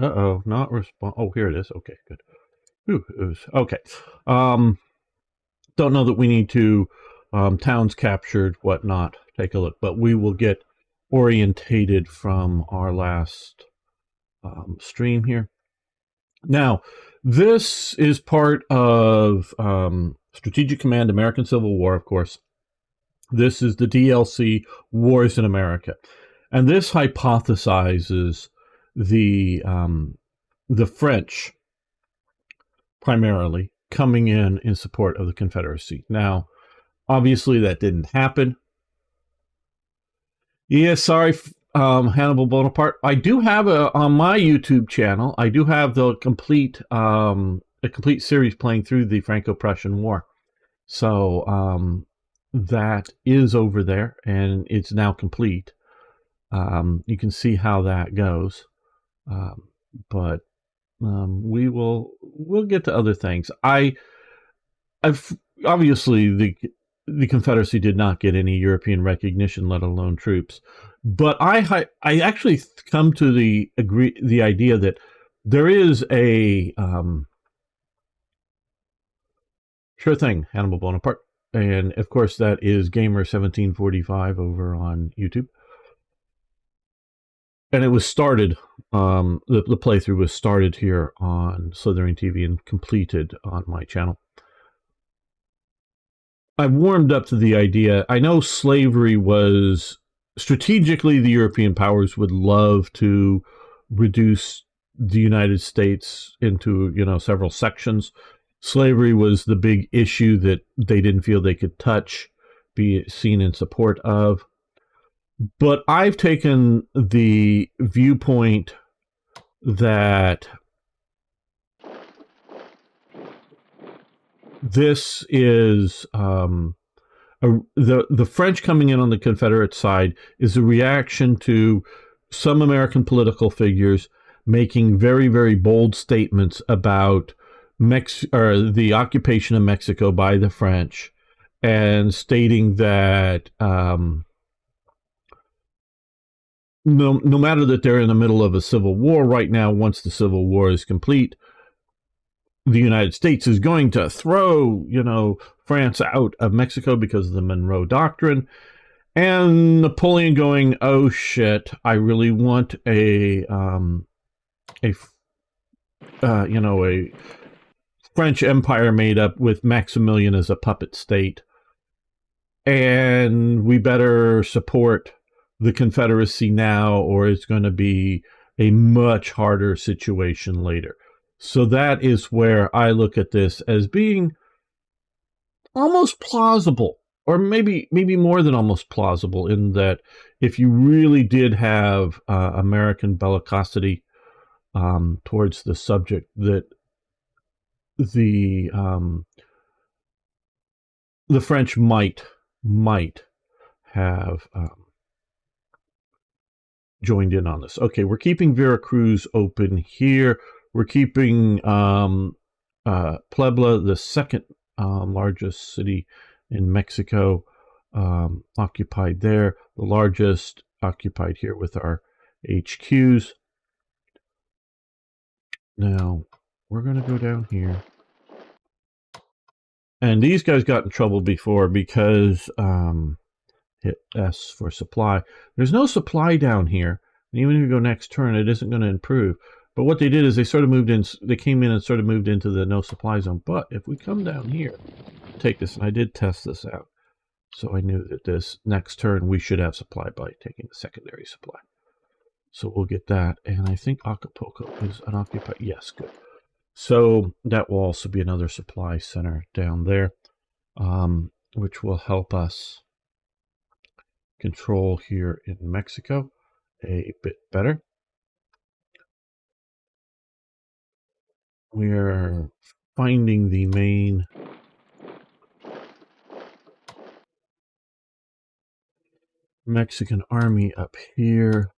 Uh-oh, not respond. Oh, here it is. Okay, good. Ooh, okay. Um, don't know that we need to towns captured, whatnot. Take a look, but we will get orientated from our last stream here. Now, this is part of Strategic Command American Civil War, of course. This is the DLC Wars in America, and this hypothesizes the French primarily coming in support of the Confederacy. Now, obviously, that didn't happen. Yeah, sorry, Hannibal Bonaparte. I do have on my YouTube channel. I do have the complete a complete series playing through the Franco-Prussian War. So that is over there, and it's now complete. You can see how that goes, um, but we'll get to other things. I've obviously the Confederacy did not get any European recognition, let alone troops. But I actually come to the idea that there is a sure thing, Hannibal Bonaparte, and of course that is Gamer1745 over on YouTube. And it was started. The playthrough was started here on Slithering TV and completed on my channel. I've warmed up to the idea. I know slavery was strategically the European powers would love to reduce the United States into, several sections. Slavery was the big issue that they didn't feel they could touch, be seen in support of. But I've taken the viewpoint that this is the French coming in on the Confederate side is a reaction to some American political figures making very, very bold statements about the occupation of Mexico by the French, and stating that no matter that they're in the middle of a civil war right now, once the civil war is complete, the United States is going to throw, France out of Mexico because of the Monroe Doctrine. And Napoleon going, oh shit, I really want a a French empire made up with Maximilian as a puppet state, and we better support the Confederacy now, or it's going to be a much harder situation later. So that is where I look at this as being almost plausible, or maybe more than almost plausible, in that if you really did have American bellicosity towards the subject, that the the French might have joined in on this. Okay, we're keeping Veracruz open here. We're keeping Puebla, the second largest city in Mexico, occupied there. The largest occupied here with our HQs. Now, we're going to go down here. And these guys got in trouble before because hit S for supply. There's no supply down here. And even if you go next turn, it isn't going to improve. But what they did is they sort of moved in. They came in and sort of moved into the no supply zone. But if we come down here, take this, and I did test this out, so I knew that this next turn we should have supply by taking the secondary supply. So we'll get that. And I think Acapulco is unoccupied. Yes, good. So that will also be another supply center down there, which will help us control here in Mexico a bit better. We're finding the main Mexican army up here.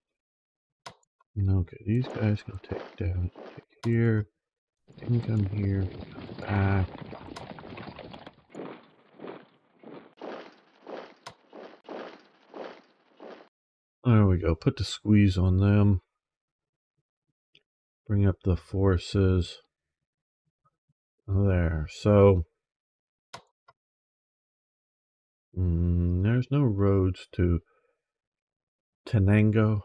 Okay, these guys can take down, take here, can come here, come back. There we go, put the squeeze on them. bring up the forces there. So there's no roads to Tenango.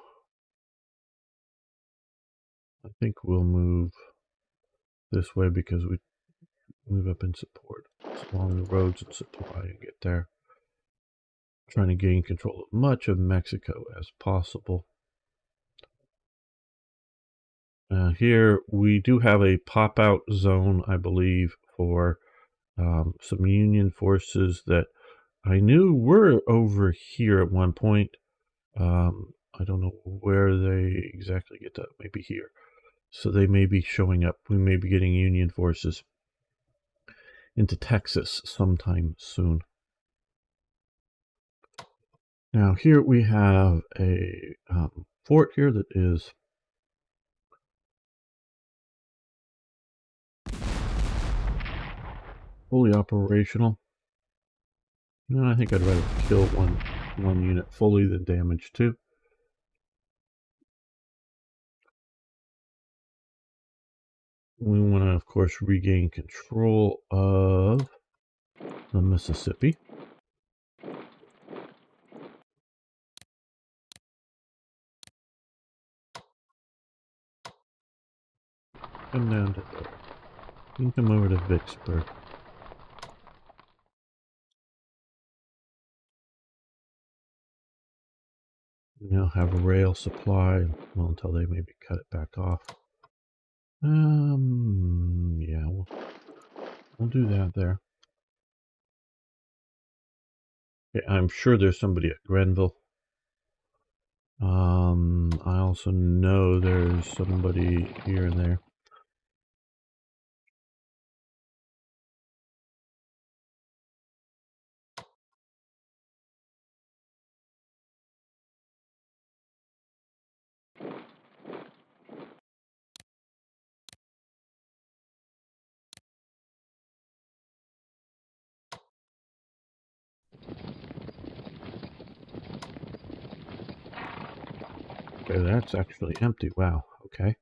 I think we'll move this way because we move up in support along the roads and supply and get there. Trying to gain control of much of Mexico as possible. Here we do have a pop-out zone, I believe, for some Union forces that I knew were over here at one point. I don't know where they exactly get to, maybe here. So they may be showing up. We may be getting Union forces into Texas sometime soon. Now here we have a fort here that is fully operational. And I think I'd rather kill one unit fully than damage two. We want to, of course, regain control of the Mississippi. Come down to there. You can come over to Vicksburg. We now have a rail supply, well, until they maybe cut it back off. Yeah, we'll do that there. Okay, I'm sure there's somebody at Grenville. I also know there's somebody here and there. Okay, that's actually empty. Wow. Okay.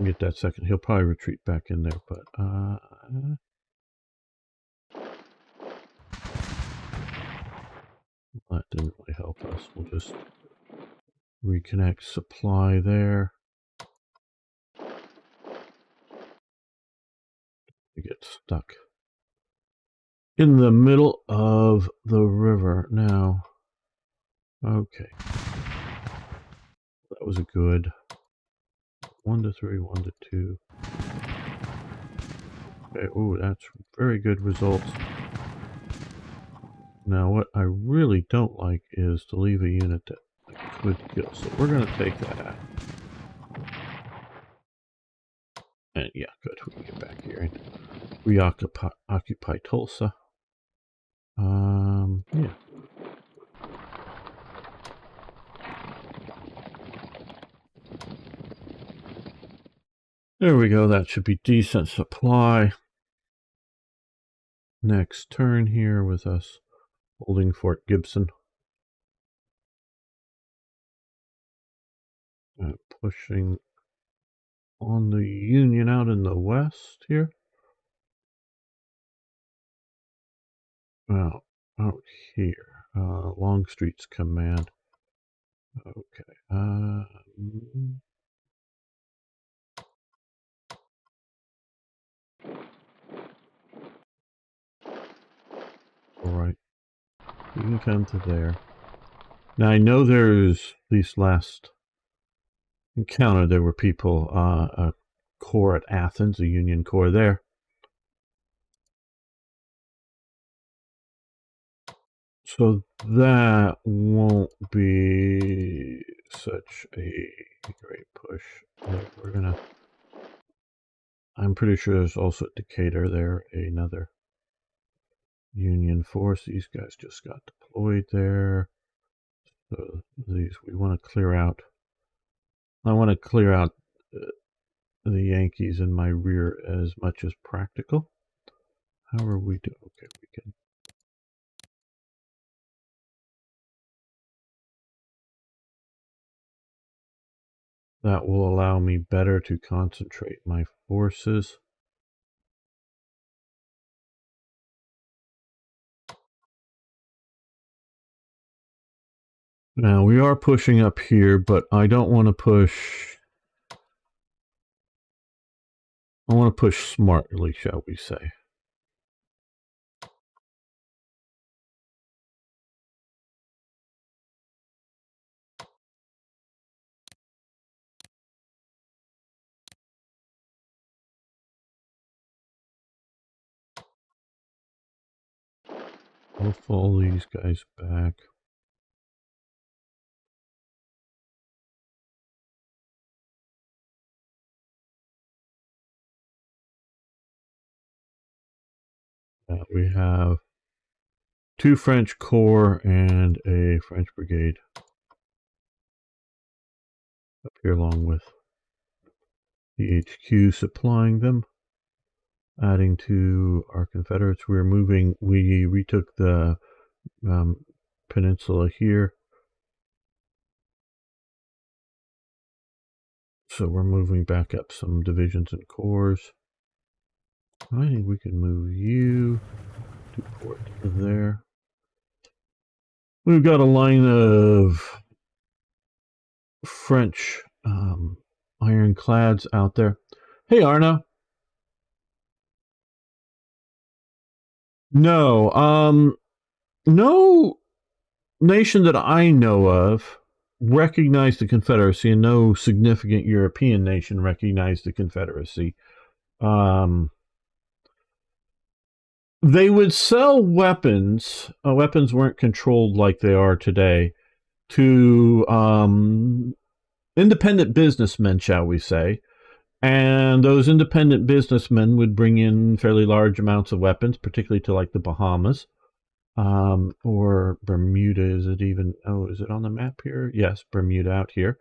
Get that second. He'll probably retreat back in there, but that didn't really help us. We'll just reconnect supply there. We get stuck in the middle of the river now. Okay. That was a good 1 to 3, 1 to 2. Okay, ooh, that's very good results. Now, what I really don't like is to leave a unit that could kill, so we're going to take that out. And yeah, good, we can get back here and reoccupy Tulsa. Yeah. There we go, that should be decent supply. Next turn here with us holding Fort Gibson. Pushing on the Union out in the west here. Out here, Longstreet's command. Okay. All right. You can come to there. Now I know there's these last encounter. There were people, a corps at Athens, a Union corps there. So that won't be such a great push. We're gonna. I'm pretty sure there's also at Decatur there another Union force. These guys just got deployed there. So these we want to clear out. I want to clear out the Yankees in my rear as much as practical. How are we doing? Okay, we can. That will allow me better to concentrate my forces. Now we are pushing up here, but I don't want to push. I want to push smartly, shall we say. I'll fall these guys back. We have 2 French corps and a French brigade up here along with the HQ supplying them. Adding to our Confederates, we retook the peninsula here. So we're moving back up some divisions and corps. I think we can move you to port there. We've got a line of French ironclads out there. Hey, Arno. No, no nation that I know of recognized the Confederacy, and no significant European nation recognized the Confederacy. They would sell weapons. Weapons weren't controlled like they are today to independent businessmen, shall we say. And those independent businessmen would bring in fairly large amounts of weapons, particularly to like the Bahamas. Or Bermuda, is it even? Oh, is it on the map here? Yes, Bermuda out here.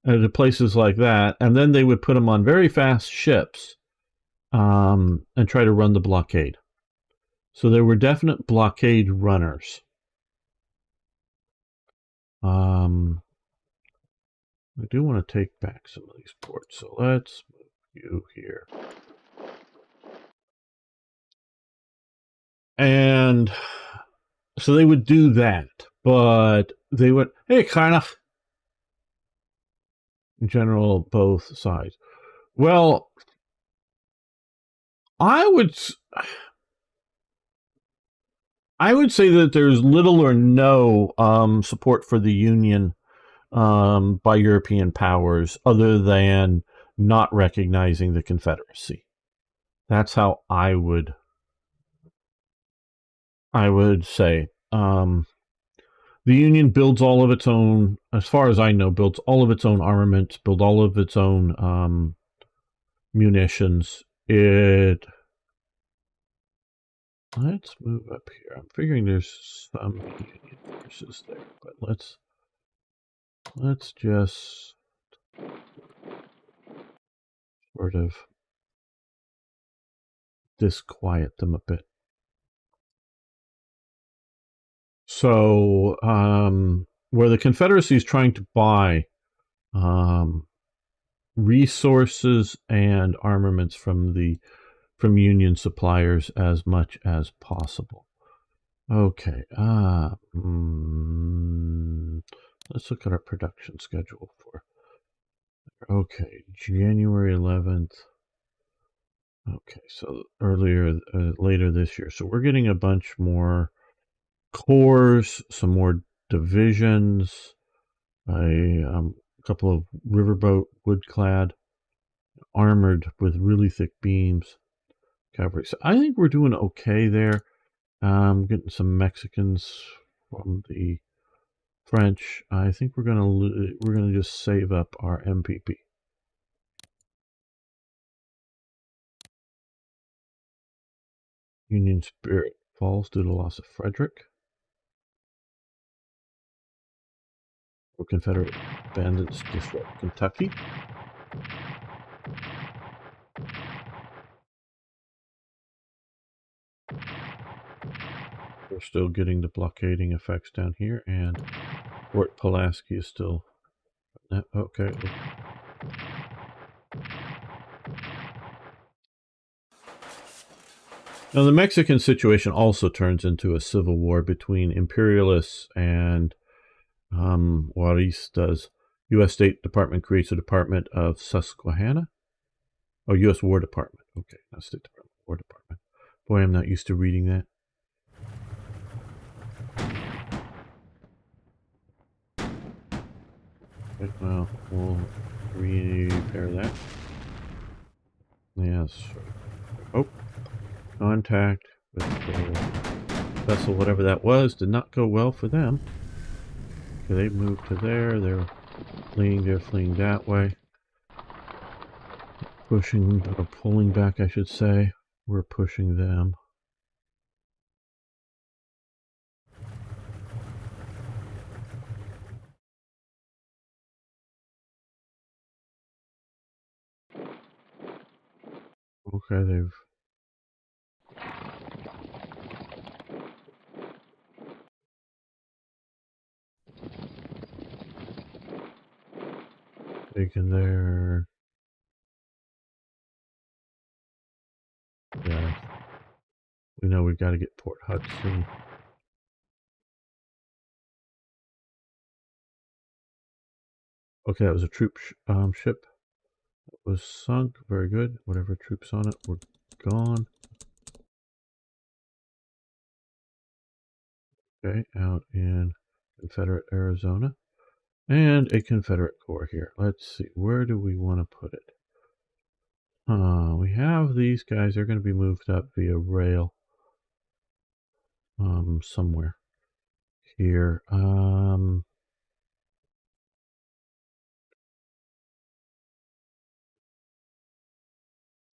To places like that. And then they would put them on very fast ships and try to run the blockade. So there were definite blockade runners. I do want to take back some of these ports, so let's move you here. And so they would do that, but they would, hey, kind of, in general, both sides. Well, I would say that there's little or no support for the Union by European powers other than not recognizing the Confederacy. That's how I would say. The Union builds all of its own, as far as I know, builds all of its own armaments, build all of its own munitions. Let's move up here. I'm figuring there's some Union forces there, but let's just sort of disquiet them a bit. So, where the Confederacy is trying to buy resources and armaments from Union suppliers as much as possible. Okay, let's look at our production schedule for. Okay, January 11th. Okay, so later this year. So we're getting a bunch more corps, some more divisions, a couple of riverboat woodclad, armored with really thick beams, cavalry. So I think we're doing okay there. Getting some Mexicans from the French. I think we're gonna just save up our MPP. Union spirit falls due to the loss of Frederick. Confederate bandits disrupt Kentucky. We're still getting the blockading effects down here, and Fort Pulaski is still... Okay. Now, the Mexican situation also turns into a civil war between imperialists and Juarez does. U.S. State Department creates a Department of Susquehanna. Oh, U.S. War Department. Okay, not State Department, War Department. Boy, I'm not used to reading that. Okay, well, we'll repair that. Yes. Oh, contact with the vessel, whatever that was, did not go well for them. Okay, they moved to there. They're fleeing that way. Pushing, or pulling back, I should say. We're pushing them. Okay, they've... taken their... Yeah. We know we've got to get Port Hudson. Okay, that was a troop ship. It was sunk. Very good. Whatever troops on it were gone. Okay, out in Confederate Arizona. And a Confederate Corps here. Let's see. Where do we want to put it? We have these guys. They're going to be moved up via rail. Somewhere here.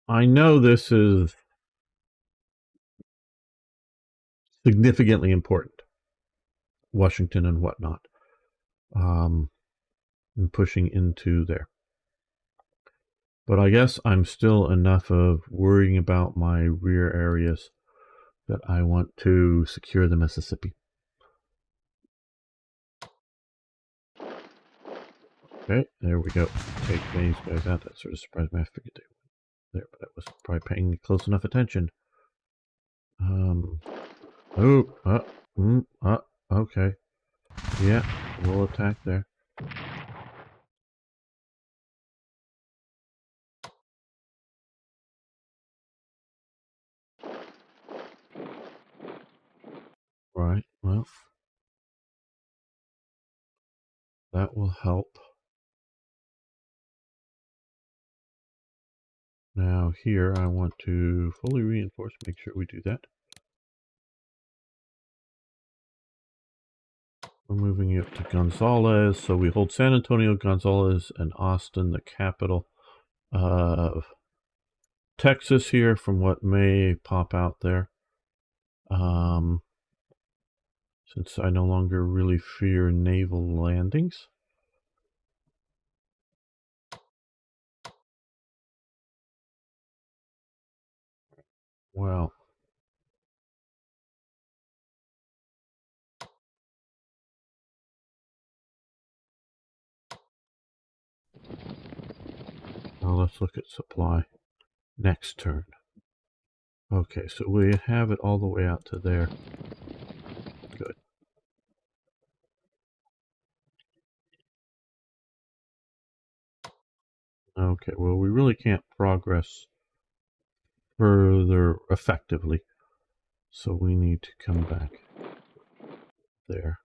I know this is significantly important. Washington and whatnot. And pushing into there. But I guess I'm still enough of worrying about my rear areas that I want to secure the Mississippi. Okay, there we go. Take these guys out. That sort of surprised me. I figured they were there, but I wasn't probably paying close enough attention. Okay. Yeah, we'll attack there. Right, well, that will help. Now here I want to fully reinforce, make sure we do that. We're moving it to Gonzales, so we hold San Antonio, Gonzales, and Austin, the capital of Texas here, from what may pop out there. Since I no longer really fear naval landings. Well, now let's look at supply next turn. Okay, so we have it all the way out to there. Good. Okay, well, we really can't progress further effectively, so we need to come back there.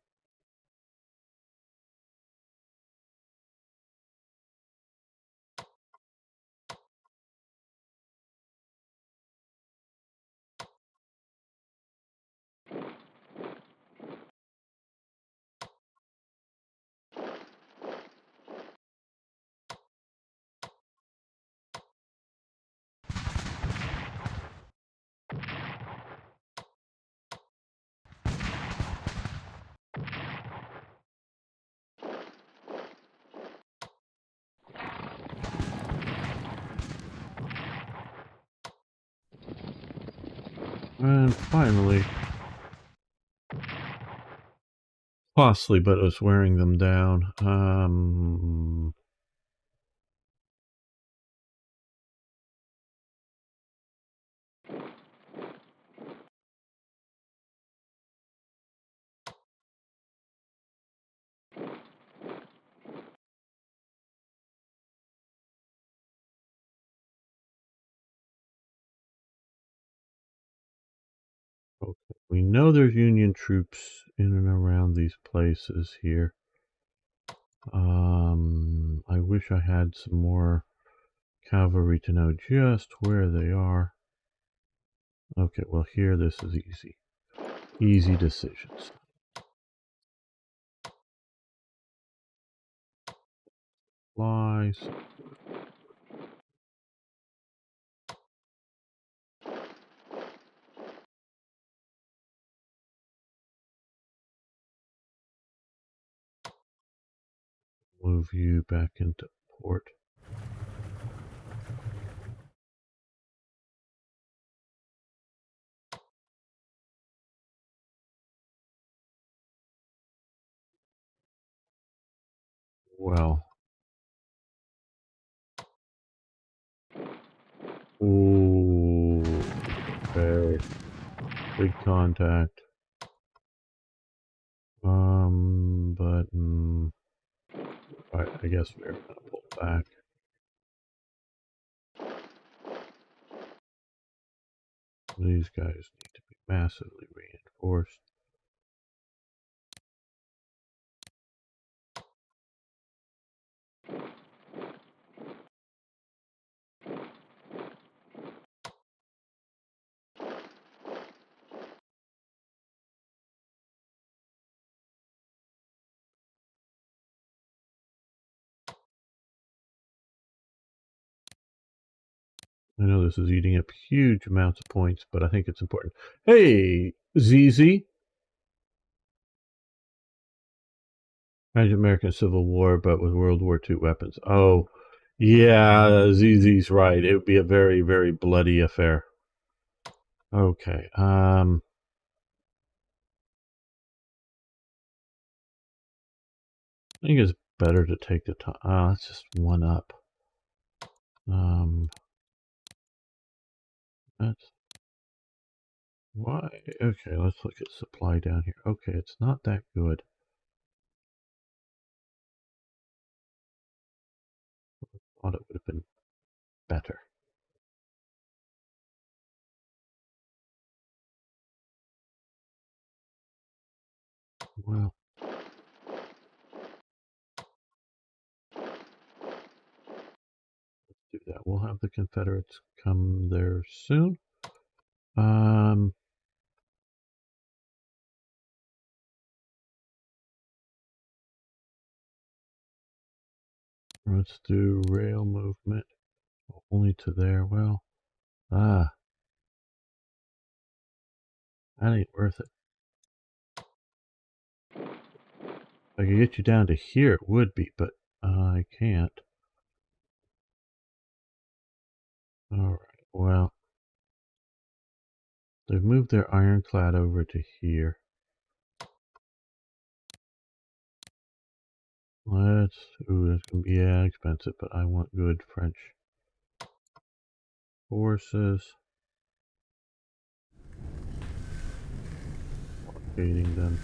And finally, costly, but it was wearing them down. Okay. We know there's Union troops in and around these places here. I wish I had some more cavalry to know just where they are. Okay, well here this is easy. Easy decisions. Flies. Move you back into port. Well. Ooh. Okay. Big contact. But I guess we're gonna pull back. These guys need to be massively reinforced. I know this is eating up huge amounts of points, but I think it's important. Hey, ZZ! Imagine American Civil War, but with World War II weapons. Oh, yeah, ZZ's right. It would be a very, very bloody affair. Okay, I think it's better to take the time. It's just one up. That's why. Okay, let's look at supply down here. Okay, it's not that good. Thought it would have been better. Well, let's do that. We'll have the Confederates come there soon. Let's do rail movement only to there. Well, that ain't worth it. If I could get you down to here, it would be, but I can't. Alright, well, they've moved their ironclad over to here. That's gonna be, yeah, expensive, but I want good French forces. Blockading them.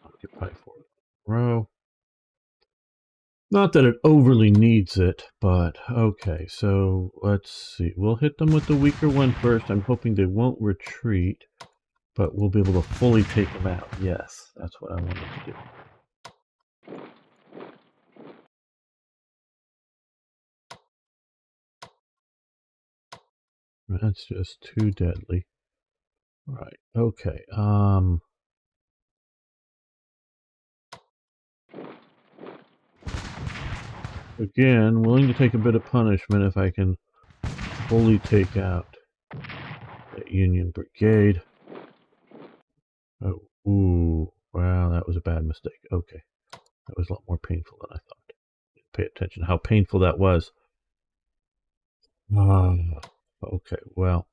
Occupy Fort Row. Not that it overly needs it, but okay, so let's see. We'll hit them with the weaker one first. I'm hoping they won't retreat, but we'll be able to fully take them out. Yes, that's what I wanted to do. That's just too deadly. All right, okay. Again, willing to take a bit of punishment if I can fully take out that Union brigade. Oh, ooh, wow, that was a bad mistake. Okay, that was a lot more painful than I thought. Pay attention how painful that was. Okay, well.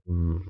Mm,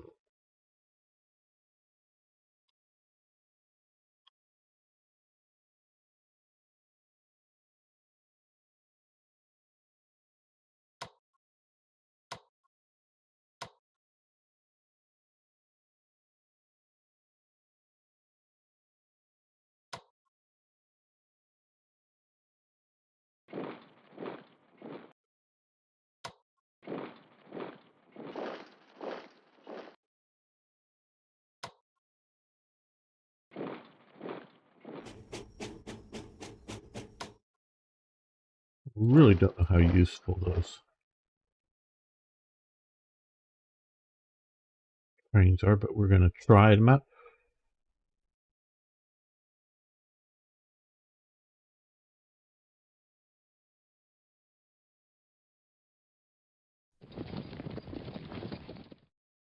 really don't know how useful those trains are, but we're going to try them out.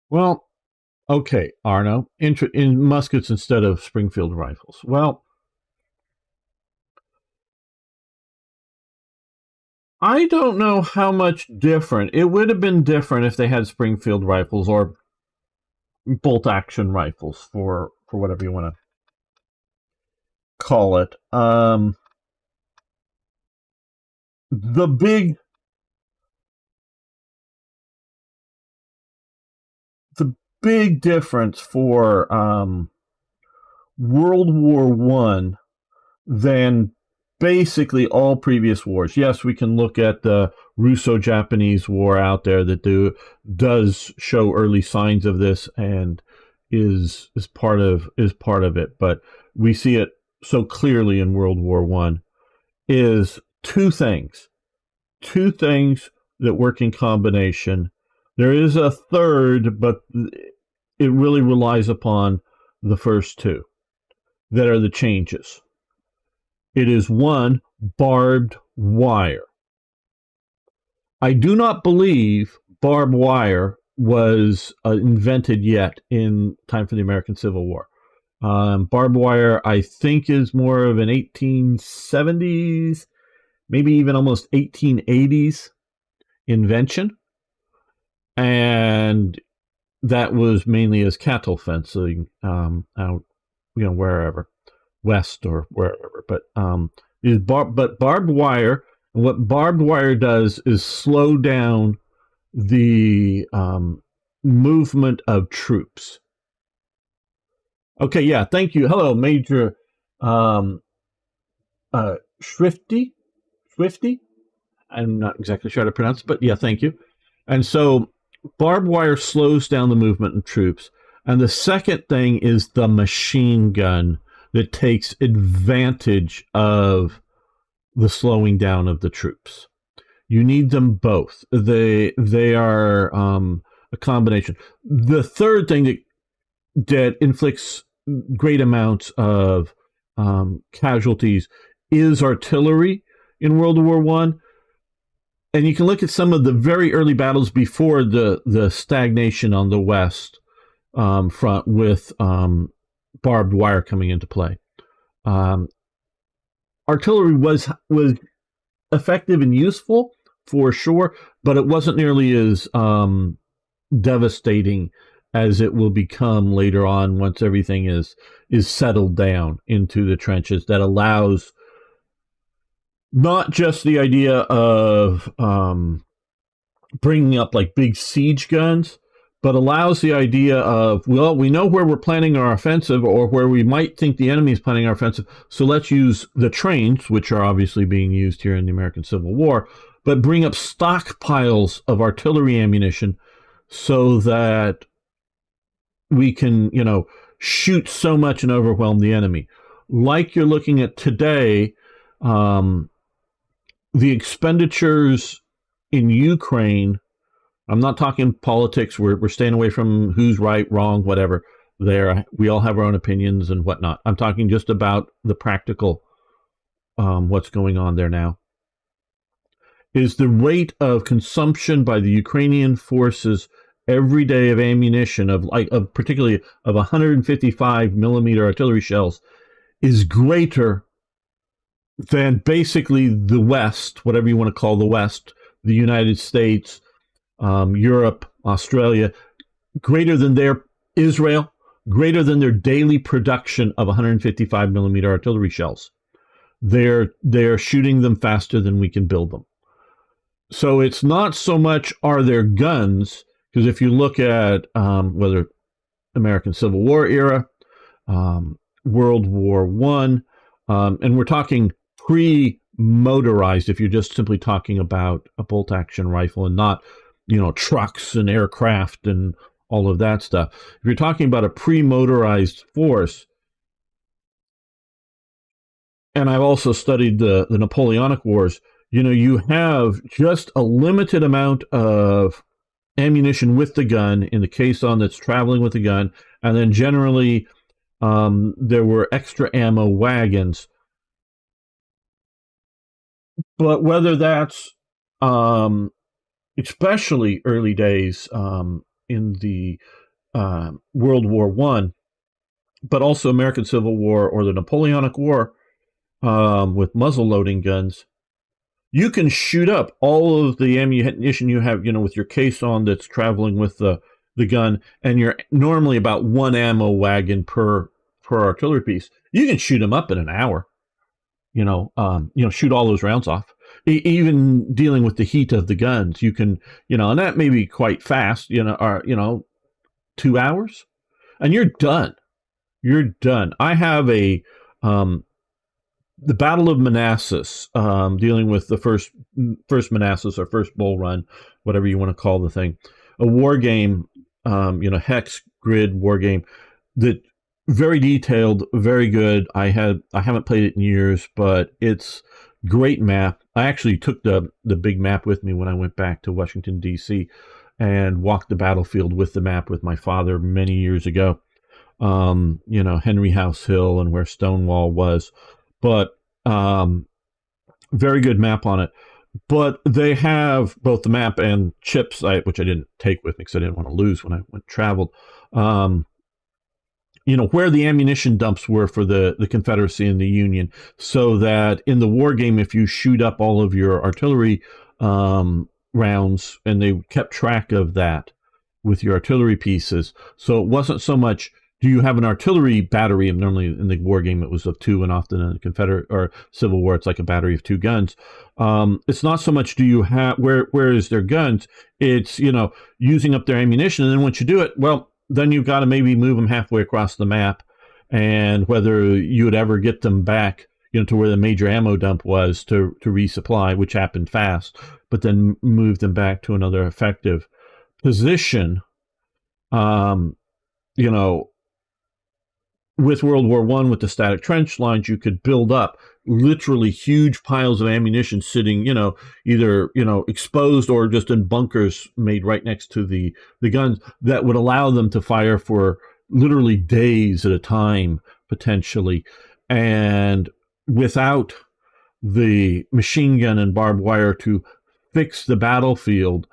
Well, okay, Arno, in muskets instead of Springfield rifles. Well, I don't know how much different. It would have been different if they had Springfield rifles or bolt action rifles for whatever you want to call it. The big difference for World War One than basically all previous wars. Yes, we can look at the Russo-Japanese War out there that does show early signs of this and is part of it, but we see it so clearly in World War One is two things that work in combination. There is a third, but it really relies upon the first two that are the changes. It is one, barbed wire. I do not believe barbed wire was invented yet in time for the American Civil War. Barbed wire, I think, is more of an 1870s, maybe even almost 1880s invention. And that was mainly as cattle fencing out, wherever, west or wherever. But barbed wire. What barbed wire does is slow down the movement of troops. Okay, yeah, thank you. Hello, Major um, Swifty. Swifty. I'm not exactly sure how to pronounce it, but yeah, thank you. And so barbed wire slows down the movement of troops. And the second thing is the machine gun that takes advantage of the slowing down of the troops. You need them both. They are a combination. The third thing that inflicts great amounts of casualties is artillery in World War One. And you can look at some of the very early battles before the stagnation on the west front with barbed wire coming into play. Artillery was effective and useful for sure, but it wasn't nearly as devastating as it will become later on once everything is settled down into the trenches. That allows not just the idea of bringing up like big siege guns, but allows the idea of, well, we know where we're planning our offensive or where we might think the enemy is planning our offensive, so let's use the trains, which are obviously being used here in the American Civil War, but bring up stockpiles of artillery ammunition so that we can, shoot so much and overwhelm the enemy. Like you're looking at today, the expenditures in Ukraine, I'm not talking politics. We're staying away from who's right, wrong, whatever. We all have our own opinions and whatnot. I'm talking just about the practical what's going on there now, is the rate of consumption by the Ukrainian forces every day of ammunition of particularly of 155 millimeter artillery shells is greater than basically the West, whatever you want to call the West, the United States, Europe, Australia, greater than their Israel, greater than their daily production of 155 millimeter artillery shells. They're shooting them faster than we can build them. So it's not so much are there guns, because if you look at whether American Civil War era, World War One, and we're talking pre-motorized. If you're just simply talking about a bolt-action rifle and not, trucks and aircraft and all of that stuff. If you're talking about a pre-motorized force, and I've also studied the Napoleonic Wars, you have just a limited amount of ammunition with the gun in the caisson that's traveling with the gun, and then generally there were extra ammo wagons. But whether that's especially early days in the World War One, but also American Civil War or the Napoleonic War with muzzle loading guns, you can shoot up all of the ammunition you have, with your caisson that's traveling with the gun, and you're normally about one ammo wagon per artillery piece. You can shoot them up in an hour. Shoot all those rounds off. Even dealing with the heat of the guns, you can, and that may be quite fast. 2 hours, and you're done. You're done. I have the Battle of Manassas, dealing with the first Manassas or first Bull Run, whatever you want to call the thing, a war game, hex grid war game that very detailed, very good. I haven't played it in years, but it's great map. I actually took the big map with me when I went back to Washington D.C. and walked the battlefield with the map with my father many years ago. Henry House Hill and where Stonewall was, but very good map on it. But they have both the map and chips, which I didn't take with me because I didn't want to lose when I traveled. Where the ammunition dumps were for the Confederacy and the Union, so that in the war game, if you shoot up all of your artillery rounds, and they kept track of that with your artillery pieces. So it wasn't so much, do you have an artillery battery? And normally in the war game, it was of two, and often in the Confederate or Civil War, it's like a battery of two guns. It's not so much do you have, where is their guns? It's, using up their ammunition. And then once you do it, well, then you've got to maybe move them halfway across the map, and whether you would ever get them back, to where the major ammo dump was to resupply, which happened fast, but then move them back to another effective position. With World War One, with the static trench lines, you could build up literally huge piles of ammunition sitting, either, exposed or just in bunkers made right next to the guns that would allow them to fire for literally days at a time, potentially. And without the machine gun and barbed wire to fix the battlefield,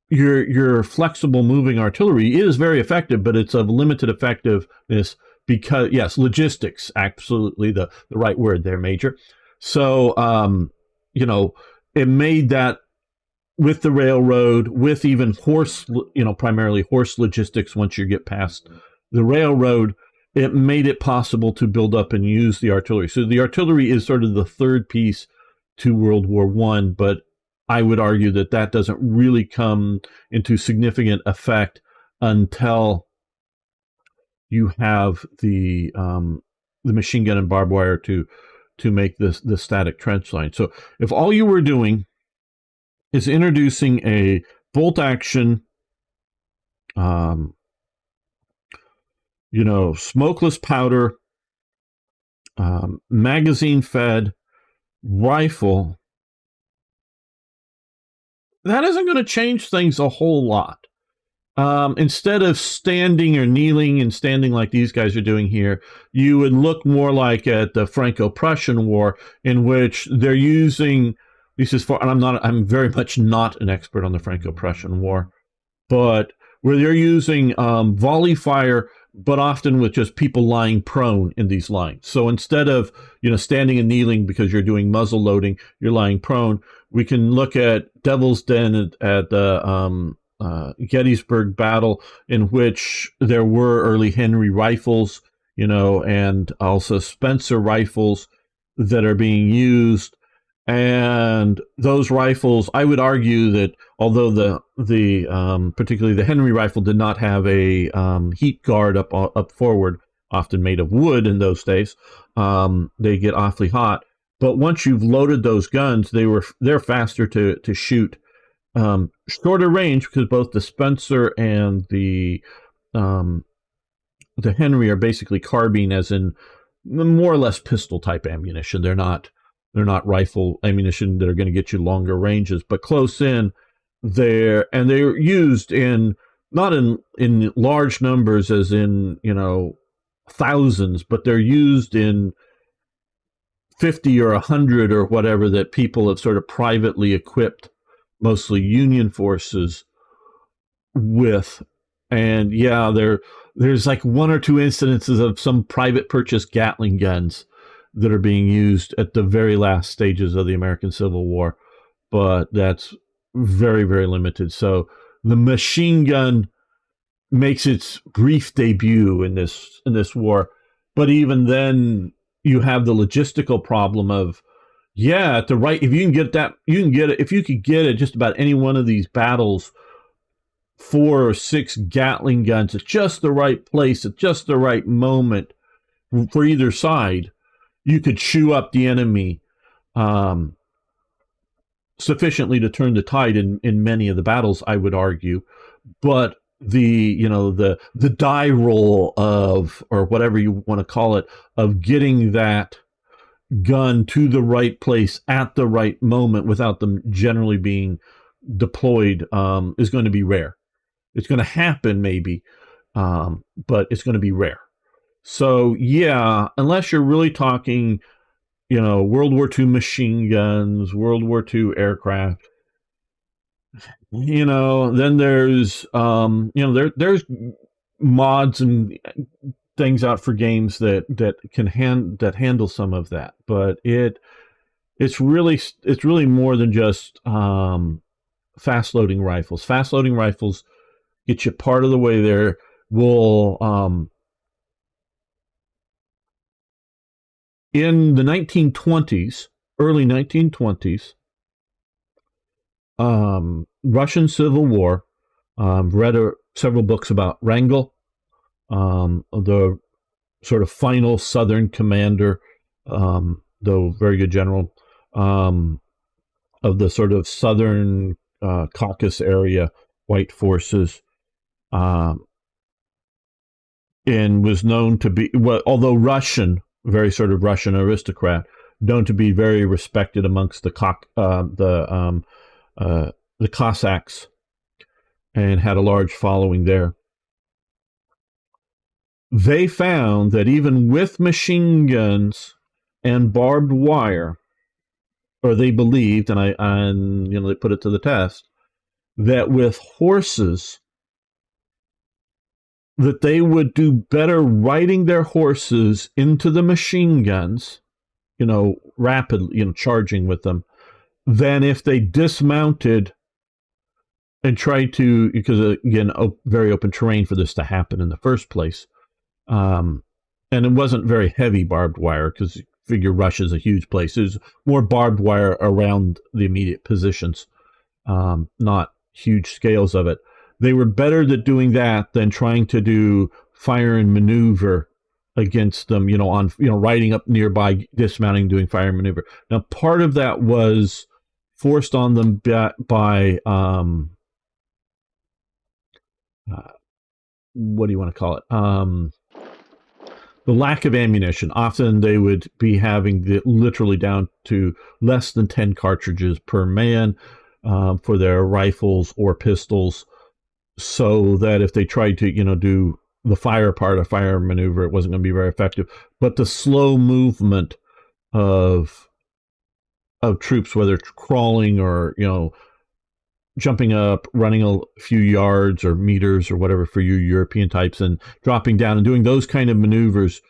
your flexible moving artillery is very effective, but it's of limited effectiveness because, yes, logistics, absolutely the right word there, Major. So, it made that with the railroad, with even horse, primarily horse logistics, once you get past the railroad, it made it possible to build up and use the artillery. So the artillery is sort of the third piece to World War One, but I would argue that doesn't really come into significant effect until you have the machine gun and barbed wire to make the static trench line. So if all you were doing is introducing a bolt action, smokeless powder, magazine fed rifle, that isn't going to change things a whole lot. Instead of standing or kneeling and standing like these guys are doing here, you would look more like at the Franco-Prussian War, in which they're using. This is for, and I'm very much not an expert on the Franco-Prussian War, but where they're using volley fire, but often with just people lying prone in these lines. So instead of standing and kneeling because you're doing muzzle loading, you're lying prone. We can look at Devil's Den at the Gettysburg battle, in which there were early Henry rifles, and also Spencer rifles that are being used. And those rifles, I would argue that although the particularly the Henry rifle did not have a heat guard up forward, often made of wood in those days, they get awfully hot. But once you've loaded those guns, they're faster to shoot, shorter range, because both the Spencer and the Henry are basically carbine, as in more or less pistol type ammunition. They're not rifle ammunition that are going to get you longer ranges, but close in, they're used in not in large numbers, as in thousands, but they're used in 50 or 100 or whatever, that people have sort of privately equipped, mostly Union forces, with. And yeah, there's like one or two incidences of some private purchase Gatling guns that are being used at the very last stages of the American Civil War, but that's very, very limited. So the machine gun makes its brief debut in this war, but even then, you have the logistical problem of, at the right, if you can get that, you can get it. If you could get at just about any one of these battles 4 or 6 Gatling guns at just the right place at just the right moment for either side, you could chew up the enemy sufficiently to turn the tide in many of the battles, I would argue. But the die roll of, or whatever you want to call it, of getting that gun to the right place at the right moment without them generally being deployed is going to be rare. It's going to happen maybe, but it's going to be rare. So yeah, unless you're really talking, World War II machine guns, World War II aircraft, then there's there's mods and things out for games that can handle some of that, but it's really more than just fast loading rifles. Fast loading rifles get you part of the way there. Will in the 1920s, early 1920s, Russian Civil War, read several books about Wrangel, the sort of final Southern commander, though very good general, of the sort of Southern Caucasus area white forces, and was known to be, although Russian, very sort of Russian aristocrat, known to be very respected amongst the Cossacks, and had a large following there. They found that even with machine guns and barbed wire, or they believed, and they put it to the test, that with horses, that they would do better riding their horses into the machine guns, rapidly, charging with them, than if they dismounted and tried to, because again, very open terrain for this to happen in the first place. And it wasn't very heavy barbed wire, because figure Russia's a huge place. There's more barbed wire around the immediate positions, not huge scales of it. They were better at doing that than trying to do fire and maneuver against them, riding up nearby, dismounting, doing fire and maneuver. Now, part of that was forced on them by what do you want to call it? The lack of ammunition. Often they would be having literally down to less than 10 cartridges per man for their rifles or pistols. so that if they tried to, do the fire maneuver, it wasn't going to be very effective. But the slow movement of troops, whether it's crawling or jumping up, running a few yards or meters or whatever for you European types, and dropping down and doing those kind of maneuvers,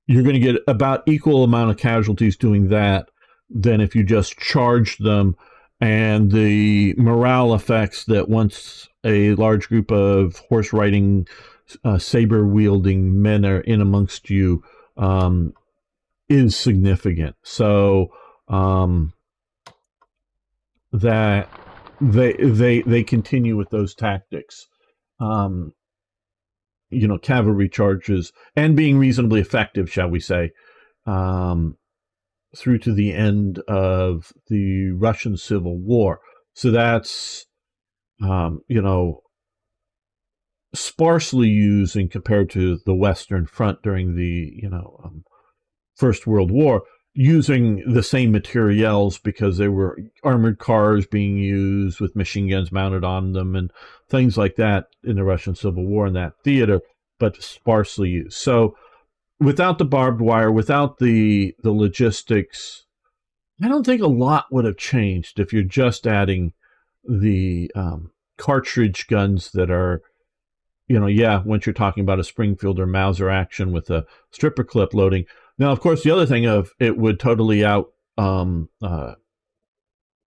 you're going to get about equal amount of casualties doing that than if you just charge them. And the morale effects that once a large group of horse riding, saber wielding men are in amongst you is significant. So that they continue with those tactics. Cavalry charges and being reasonably effective, shall we say, through to the end of the Russian Civil War. So that's, sparsely used in compared to the Western Front during the, First World War, using the same materiels because there were armored cars being used with machine guns mounted on them and things like that in the Russian Civil War in that theater, but sparsely used. So without the barbed wire, without the logistics, I don't think a lot would have changed if you're just adding the cartridge guns that are, once you're talking about a Springfield or Mauser action with a stripper clip loading. Now, of course, the other thing of it would totally out the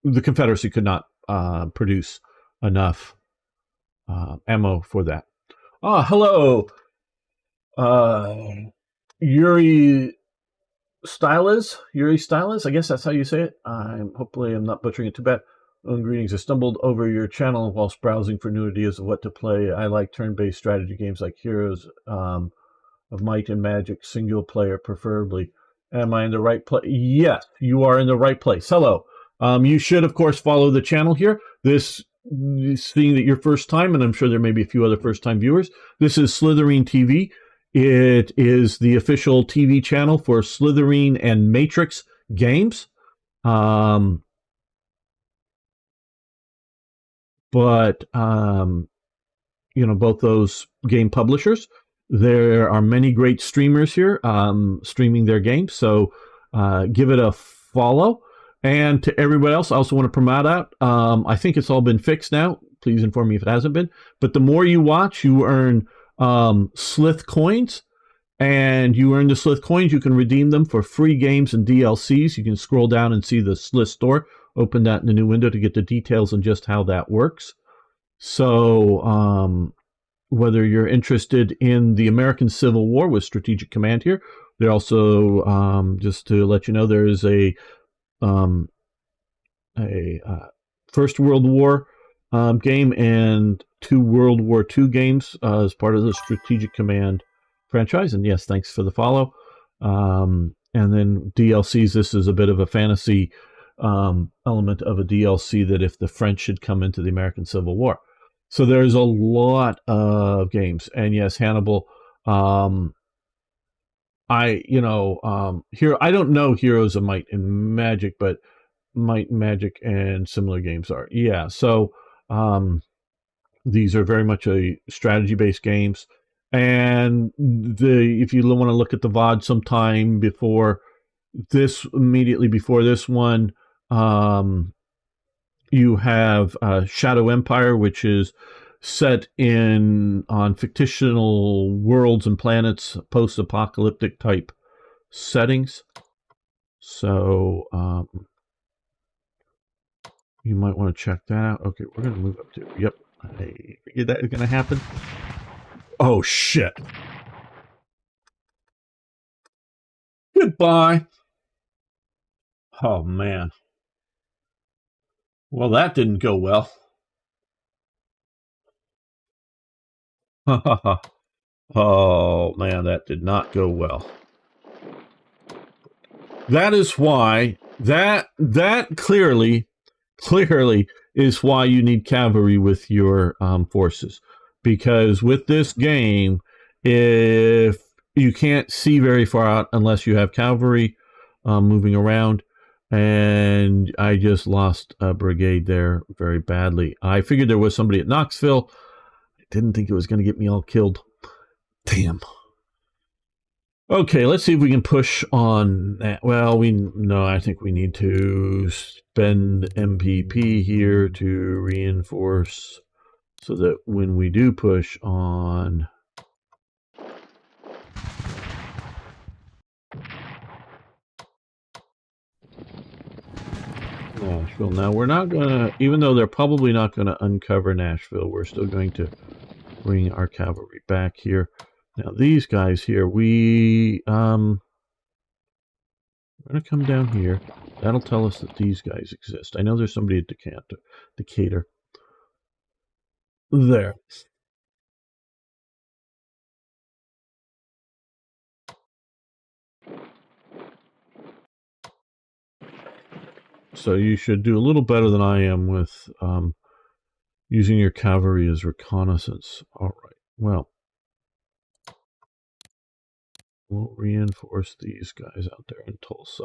Confederacy could not produce enough ammo for that. Hello, Yuri Styles. I guess that's how you say it. Hopefully I'm not butchering it too bad. Greetings. I stumbled over your channel whilst browsing for new ideas of what to play. I like turn-based strategy games like Heroes of Might and Magic, single player preferably. Am I in the right place? Yes, you are in the right place. Hello. You should, of course, follow the channel here. This seeing that your first time, and I'm sure there may be a few other first-time viewers, this is Slitherine TV. It is the official TV channel for Slitherine and Matrix games. But both those game publishers. There are many great streamers here streaming their games, so give it a follow. And to everybody else, I also want to promote out. I think it's all been fixed now. Please inform me if it hasn't been. But the more you watch, you earn Slith coins. And you earn the Slith coins. You can redeem them for free games and DLCs. You can scroll down and see the Slith store. Open that in the new window to get the details on just how that works. So whether you're interested in the American Civil War with Strategic Command here, there also, just to let you know, there is a First World War game and 2 World War II games as part of the Strategic Command franchise. And yes, thanks for the follow. And then DLCs, this is a bit of a fantasy element of a DLC that if the French should come into the American Civil War. So there's a lot of games. And yes, Hannibal, here I don't know Heroes of Might and Magic, but Might and Magic and similar games are. Yeah, so these are very much a strategy-based games. And if you want to look at the VOD sometime before this, immediately before this one, you have Shadow Empire, which is set on fictional worlds and planets, post-apocalyptic type settings. So you might want to check that out. Okay, we're going to move up to, yep, I figured that was going to happen. Oh, shit. Goodbye. Oh, man. Well, that didn't go well. Oh, man, that did not go well. That is why, that clearly is why you need cavalry with your forces. Because with this game, if you can't see very far out unless you have cavalry moving around, and I just lost a brigade there very badly. I figured there was somebody at Knoxville. didn't think it was going to get me all killed. Damn. Okay, let's see if we can push on that. Well, I think we need to spend MPP here to reinforce so that when we do push on Nashville. Now, we're not going to, even though they're probably not going to uncover Nashville, we're still going to bring our cavalry back here. Now, these guys here, we're going to come down here. That'll tell us that these guys exist. I know there's somebody at Decatur. There. So you should do a little better than I am with using your cavalry as reconnaissance. All right. Well, we'll reinforce these guys out there in Tulsa.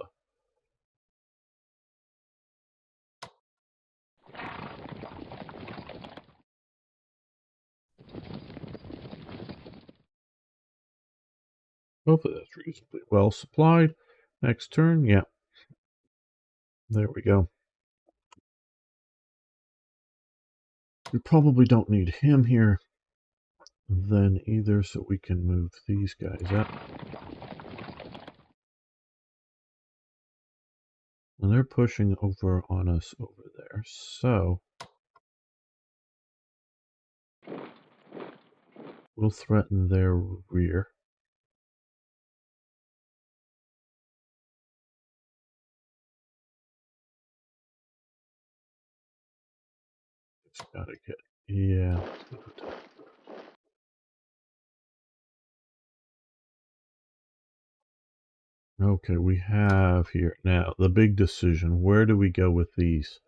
Hopefully that's reasonably well supplied. Next turn, yeah. There we go. We probably don't need him here then either, so we can move these guys up. And they're pushing over on us over there, so we'll threaten their rear. It's gotta get, yeah. Okay, we have here now the big decision. Where do we go with these?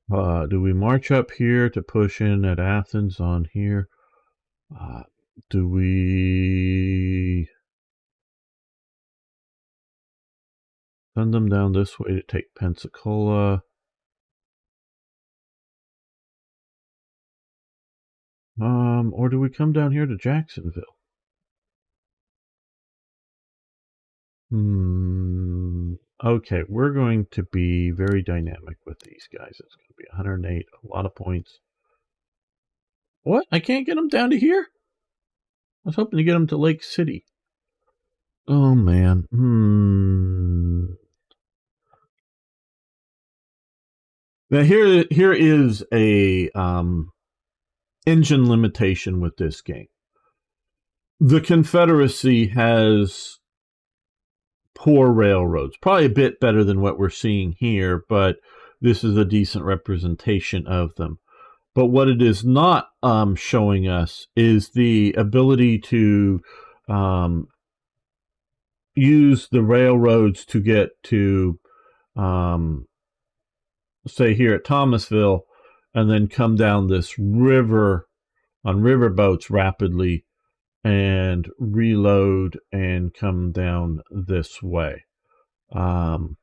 Do we march up here to push in at Athens on here? Do we send them down this way to take Pensacola? Or do we come down here to Jacksonville? Okay, we're going to be very dynamic with these guys. It's going to be 108, a lot of points. What? I can't get them down to here? I was hoping to get them to Lake City. Oh, man. Now, here is a engine limitation with this game. The Confederacy has poor railroads, probably a bit better than what we're seeing here, but this is a decent representation of them. But what it is not showing us is the ability to use the railroads to get to, say, here at Thomasville, and then come down this river on riverboats rapidly and reload and come down this way. But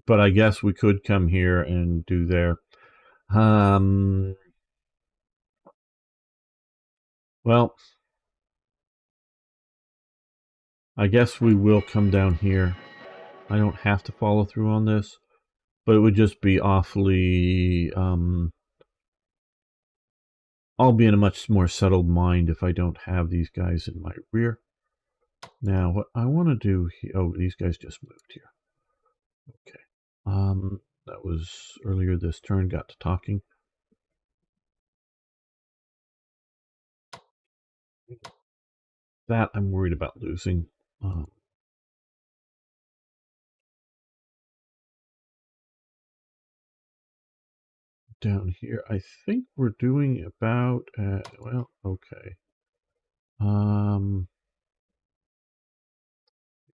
I guess we could come here and do there. Well, I guess we will come down here. I don't have to follow through on this, but it would just be awfully, I'll be in a much more settled mind if I don't have these guys in my rear. Now, what I want to do here, oh, these guys just moved here. Okay. That was earlier this turn, got to talking. That I'm worried about losing. Down here, I think we're doing about, well, okay.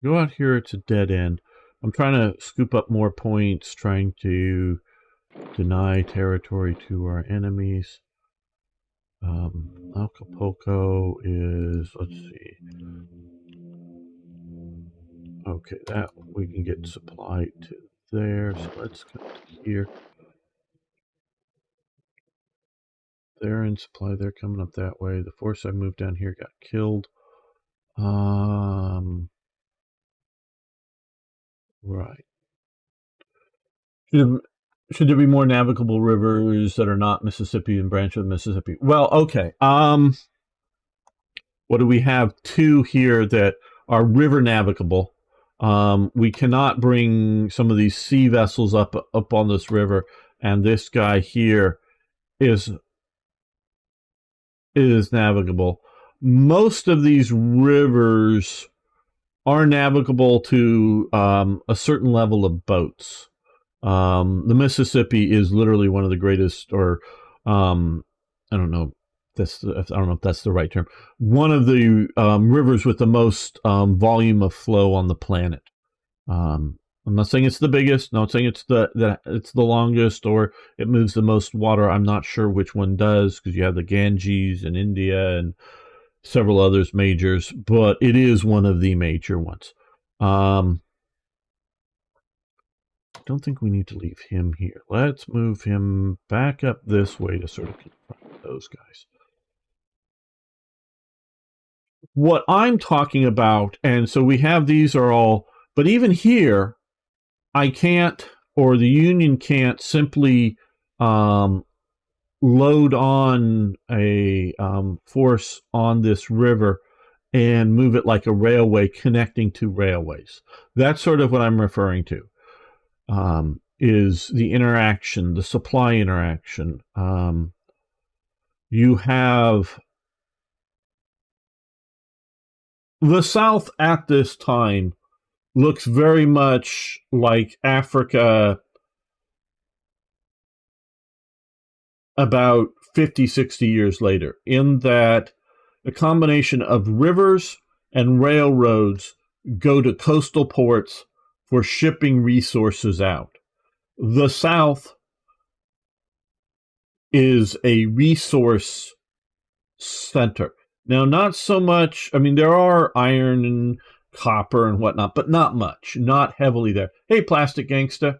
Go out here, it's a dead end. I'm trying to scoop up more points, trying to deny territory to our enemies. Acapulco is, let's see. Okay, that we can get supply to there, so let's come to here. they're in supply. They're coming up that way. The force I moved down here got killed. Right. Should there be more navigable rivers that are not Mississippi and branch of the Mississippi? Well, okay. What do we have? Two here that are river navigable. We cannot bring some of these sea vessels up on this river, and this guy here is navigable. Most of these rivers are navigable to a certain level of boats. The Mississippi is literally one of the greatest, or I don't know. I don't know if that's the right term. One of the rivers with the most volume of flow on the planet. I'm not saying it's the biggest. Not saying it's the longest or it moves the most water. I'm not sure which one does because you have the Ganges in India and several others majors, but it is one of the major ones. I don't think we need to leave him here. Let's move him back up this way to sort of confront those guys. What I'm talking about, and so we have these are all, but even here, I can't, or the Union can't simply load on a force on this river and move it like a railway connecting two railways. That's sort of what I'm referring to, is the interaction, the supply interaction. You have the South at this time looks very much like Africa about 50, 60 years later, in that a combination of rivers and railroads go to coastal ports for shipping resources out. The South is a resource center. Now, not so much, I mean, there are iron and copper and whatnot, but not much, not heavily there. Hey, Plastic Gangsta.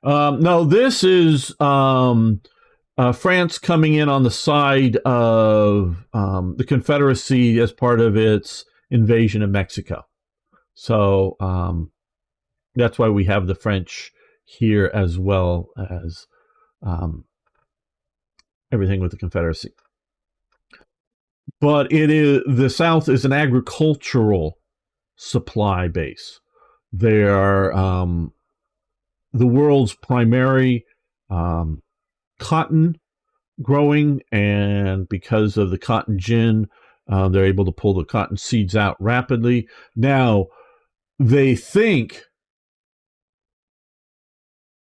No, this is France coming in on the side of the Confederacy as part of its invasion of Mexico. So that's why we have the French here as well as everything with the Confederacy. But it is, the South is an agricultural supply base. They are the world's primary cotton growing, and because of the cotton gin, they're able to pull the cotton seeds out rapidly. Now, they think,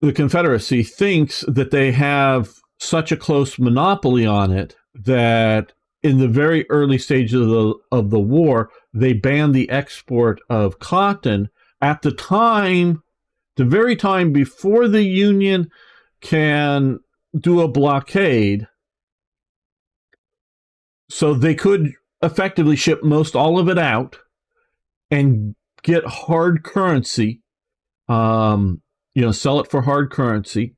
the Confederacy thinks that they have such a close monopoly on it that in the very early stages of the war, they banned the export of cotton at the time, the very time before the Union can do a blockade. So they could effectively ship most all of it out and get hard currency, sell it for hard currency,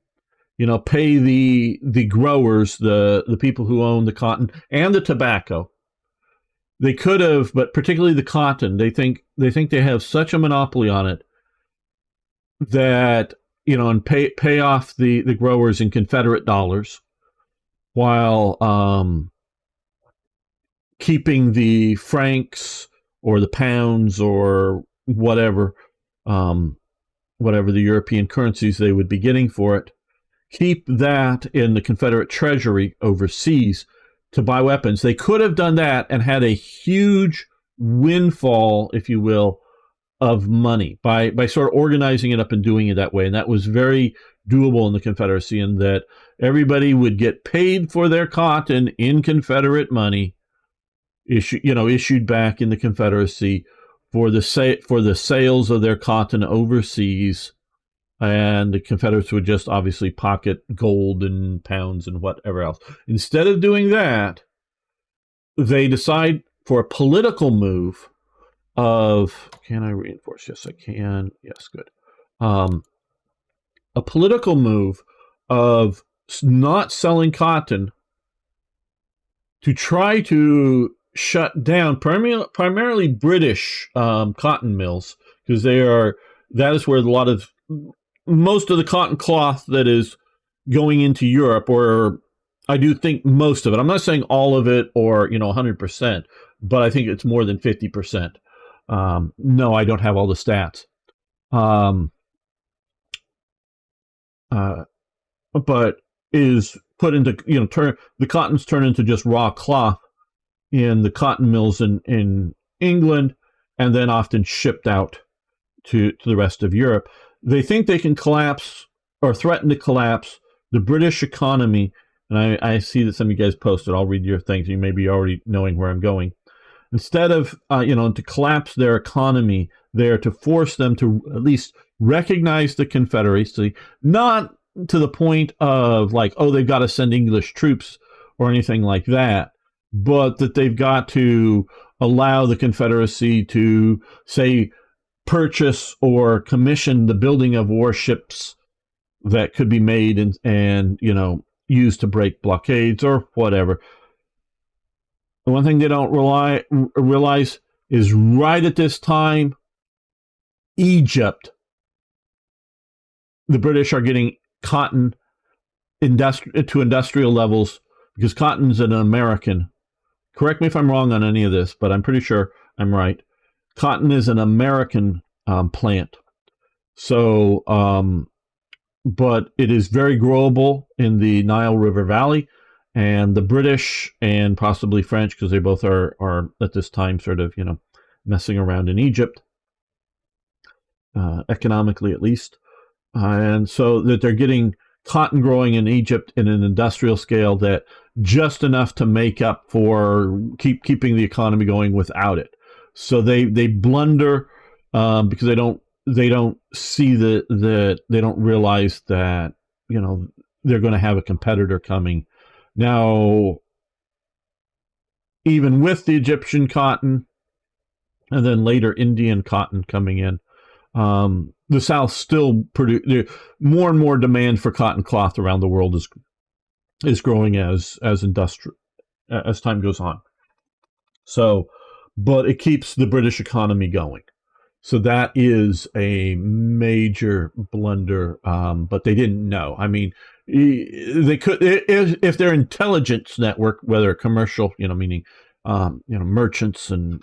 pay the growers, the people who own the cotton and the tobacco. They could have, but particularly the cotton, they think they have such a monopoly on it that, and pay off the growers in Confederate dollars while keeping the francs or the pounds or whatever the European currencies they would be getting for it, keep that in the Confederate treasury overseas to buy weapons. They could have done that and had a huge windfall, if you will, of money by sort of organizing it up and doing it that way. And that was very doable in the Confederacy, in that everybody would get paid for their cotton in Confederate money, issued back in the Confederacy for the sales of their cotton overseas. And the Confederates would just obviously pocket gold and pounds and whatever else. Instead of doing that, they decide for a political move of, can I reinforce? Yes, I can. Yes, good. A political move of not selling cotton to try to shut down primarily British cotton mills, because that is where most of the cotton cloth that is going into Europe, or I do think most of it. I'm not saying all of it or 100%, but I think it's more than 50%. No, I don't have all the stats. Um, uh, but is put into the cottons turn into just raw cloth in the cotton mills in England, and then often shipped out to the rest of Europe. They think they can collapse or threaten to collapse the British economy. And I see that some of you guys posted. I'll read your things. You may be already knowing where I'm going. Instead of to collapse their economy, they're to force them to at least recognize the Confederacy, not to the point of like, oh, they've got to send English troops or anything like that, but that they've got to allow the Confederacy to, say, purchase or commission the building of warships that could be made and used to break blockades or whatever. The one thing they don't realize is right at this time, Egypt, the British are getting cotton to industrial levels, because cotton's an American. Correct me if I'm wrong on any of this, but I'm pretty sure I'm right. Cotton is an American plant. So, but it is very growable in the Nile River Valley, and the British and possibly French, because they both are at this time sort of messing around in Egypt, economically at least, and so that they're getting cotton growing in Egypt in an industrial scale that just enough to make up for keeping the economy going without it. So they blunder because they don't see that they don't realize that they're going to have a competitor coming. Now, even with the Egyptian cotton and then later Indian cotton coming in, the South still produce more and more demand for cotton cloth around the world is growing as time goes on. So, but it keeps the British economy going. So that is a major blunder, but they didn't know. I mean, they could, if their intelligence network, whether commercial, meaning merchants and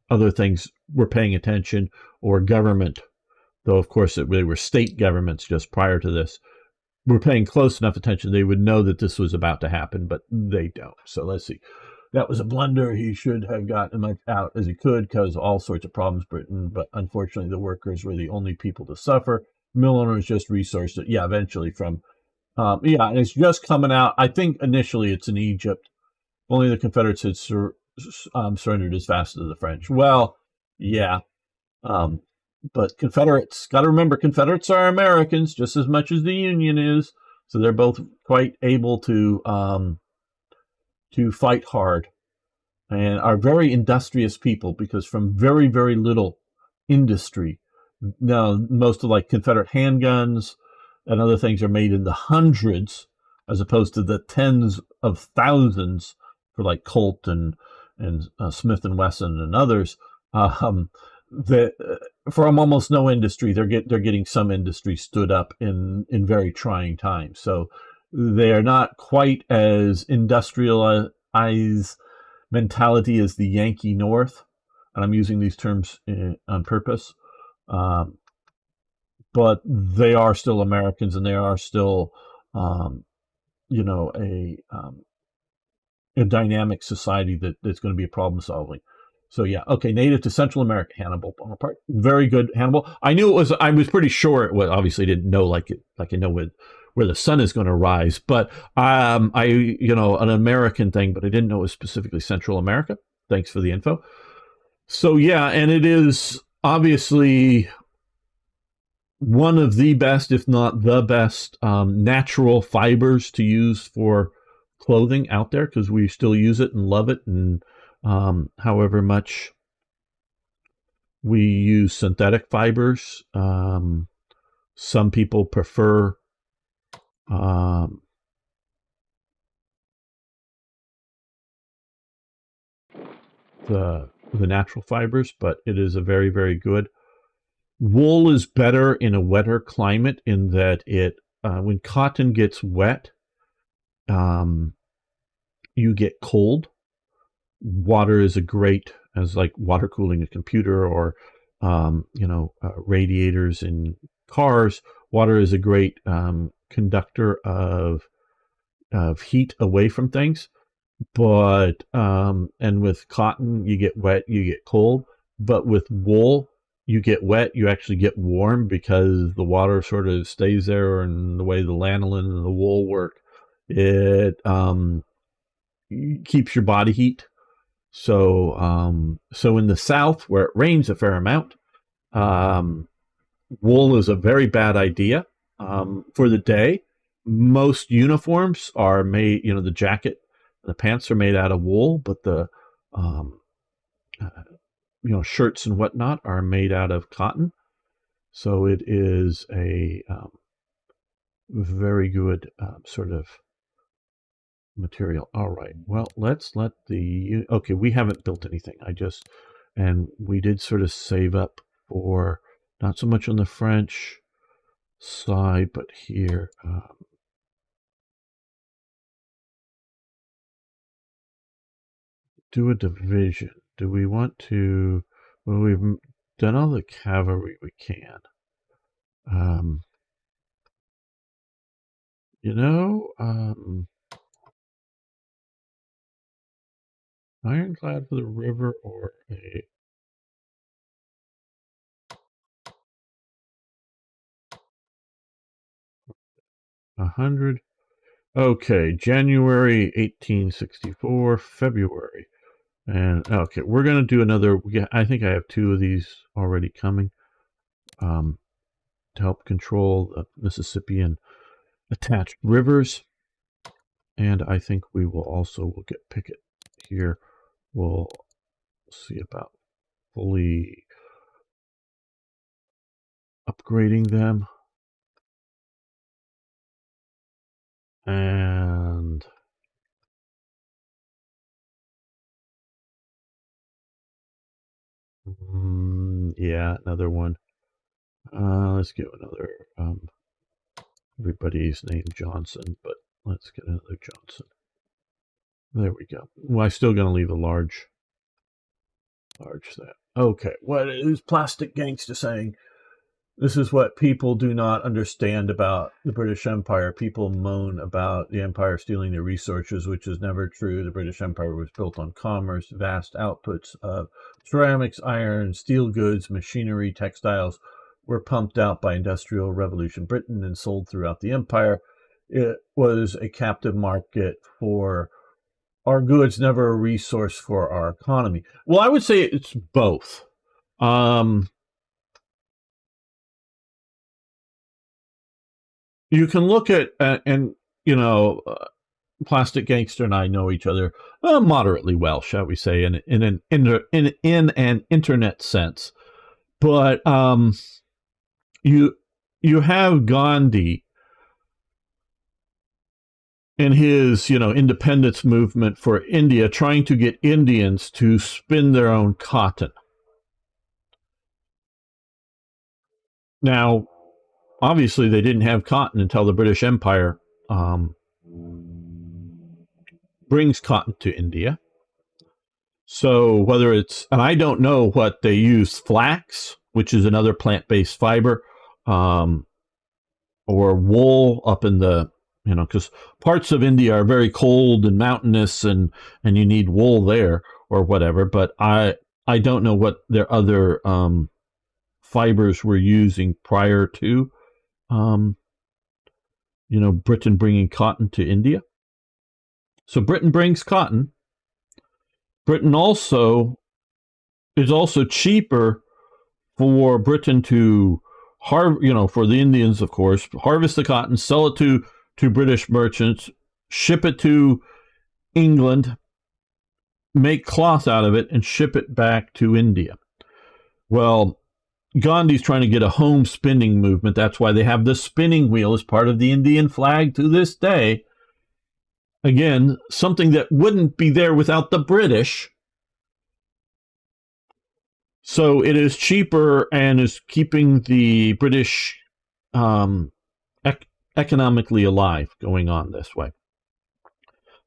other things, were paying attention, or government, though of course they were state governments just prior to this, were paying close enough attention, they would know that this was about to happen, but they don't. So let's see. That was a blunder. He should have gotten as much out as he could, because all sorts of problems, Britain. But unfortunately, the workers were the only people to suffer. Mill owners just resourced it. Yeah, eventually from, and it's just coming out. I think initially it's in Egypt. Only the Confederates had surrendered as fast as the French. Well, yeah. But Confederates, got to remember, Confederates are Americans just as much as the Union is. So they're both quite able to fight hard, and are very industrious people, because from very, very little industry. Now, most of like Confederate handguns and other things are made in the hundreds, as opposed to the tens of thousands for like Colt and Smith and Wesson and others. That from almost no industry, they're getting some industry stood up in very trying times. So they are not quite as industrialized mentality as the Yankee North, and I'm using these terms on purpose. But they are still Americans, and they are still, a dynamic society that's going to be a problem solving. So yeah, okay, native to Central America, Hannibal Bonaparte, very good, Hannibal. I knew it was. I was pretty sure it was. Obviously, didn't know like I know where the sun is going to rise, but an American thing, but I didn't know it was specifically Central America. Thanks for the info. So yeah, and it is obviously one of the best, if not the best, natural fibers to use for clothing out there, because we still use it and love it, and however much we use synthetic fibers, some people prefer the natural fibers, but it is a very, very good. Wool is better in a wetter climate in that when cotton gets wet, um, you get cold. Water is a great, as like water cooling a computer or radiators in cars. Water is a great conductor of heat away from things. But and with cotton, you get wet, you get cold. But with wool, you get wet, you actually get warm because the water sort of stays there, and the way the lanolin and the wool work, it keeps your body heat. So in the South, where it rains a fair amount, wool is a very bad idea for the day. Most uniforms are made, the jacket, the pants are made out of wool, but the shirts and whatnot are made out of cotton. So it is a very good sort of material. All right. Well, let's let okay, we haven't built anything. And we did sort of save up for not so much on the French side, but here. Do a division. Do we want to? Well, we've done all the cavalry we can. Ironclad for the river or a 100. Okay, January 1864, February. And okay, we're going to do another. I think I have 2 of these already coming to help control the Mississippian attached rivers. And I think we'll get Pickett here. We'll see about fully upgrading them. And yeah, another one. Let's get another. Everybody's named Johnson, but let's get another Johnson. There we go. Well, I'm still going to leave a large there. Okay, what is Plastic Gangster saying? This is what people do not understand about the British Empire. People moan about the empire stealing their resources, which is never true. The British Empire was built on commerce. Vast outputs of ceramics, iron, steel goods, machinery, textiles were pumped out by Industrial Revolution Britain and sold throughout the empire. It was a captive market for our goods, never a resource for our economy. Well, I would say it's both. You can look at, Plastic Gangster and I know each other moderately well, shall we say, in an internet sense. But you have Gandhi in his, independence movement for India, trying to get Indians to spin their own cotton. Now, obviously, they didn't have cotton until the British Empire brings cotton to India. So whether and I don't know what they use, flax, which is another plant-based fiber, or wool up in the, because parts of India are very cold and mountainous, and you need wool there or whatever. But I don't know what their other fibers were using prior to Britain bringing cotton to India. So Britain brings cotton. Britain is also cheaper for Britain to for the Indians, of course, harvest the cotton, sell it to British merchants, ship it to England, make cloth out of it, and ship it back to India. Well, Gandhi's trying to get a home spinning movement. That's why they have the spinning wheel as part of the Indian flag to this day. Again, something that wouldn't be there without the British. So it is cheaper and is keeping the British um, economically alive going on this way.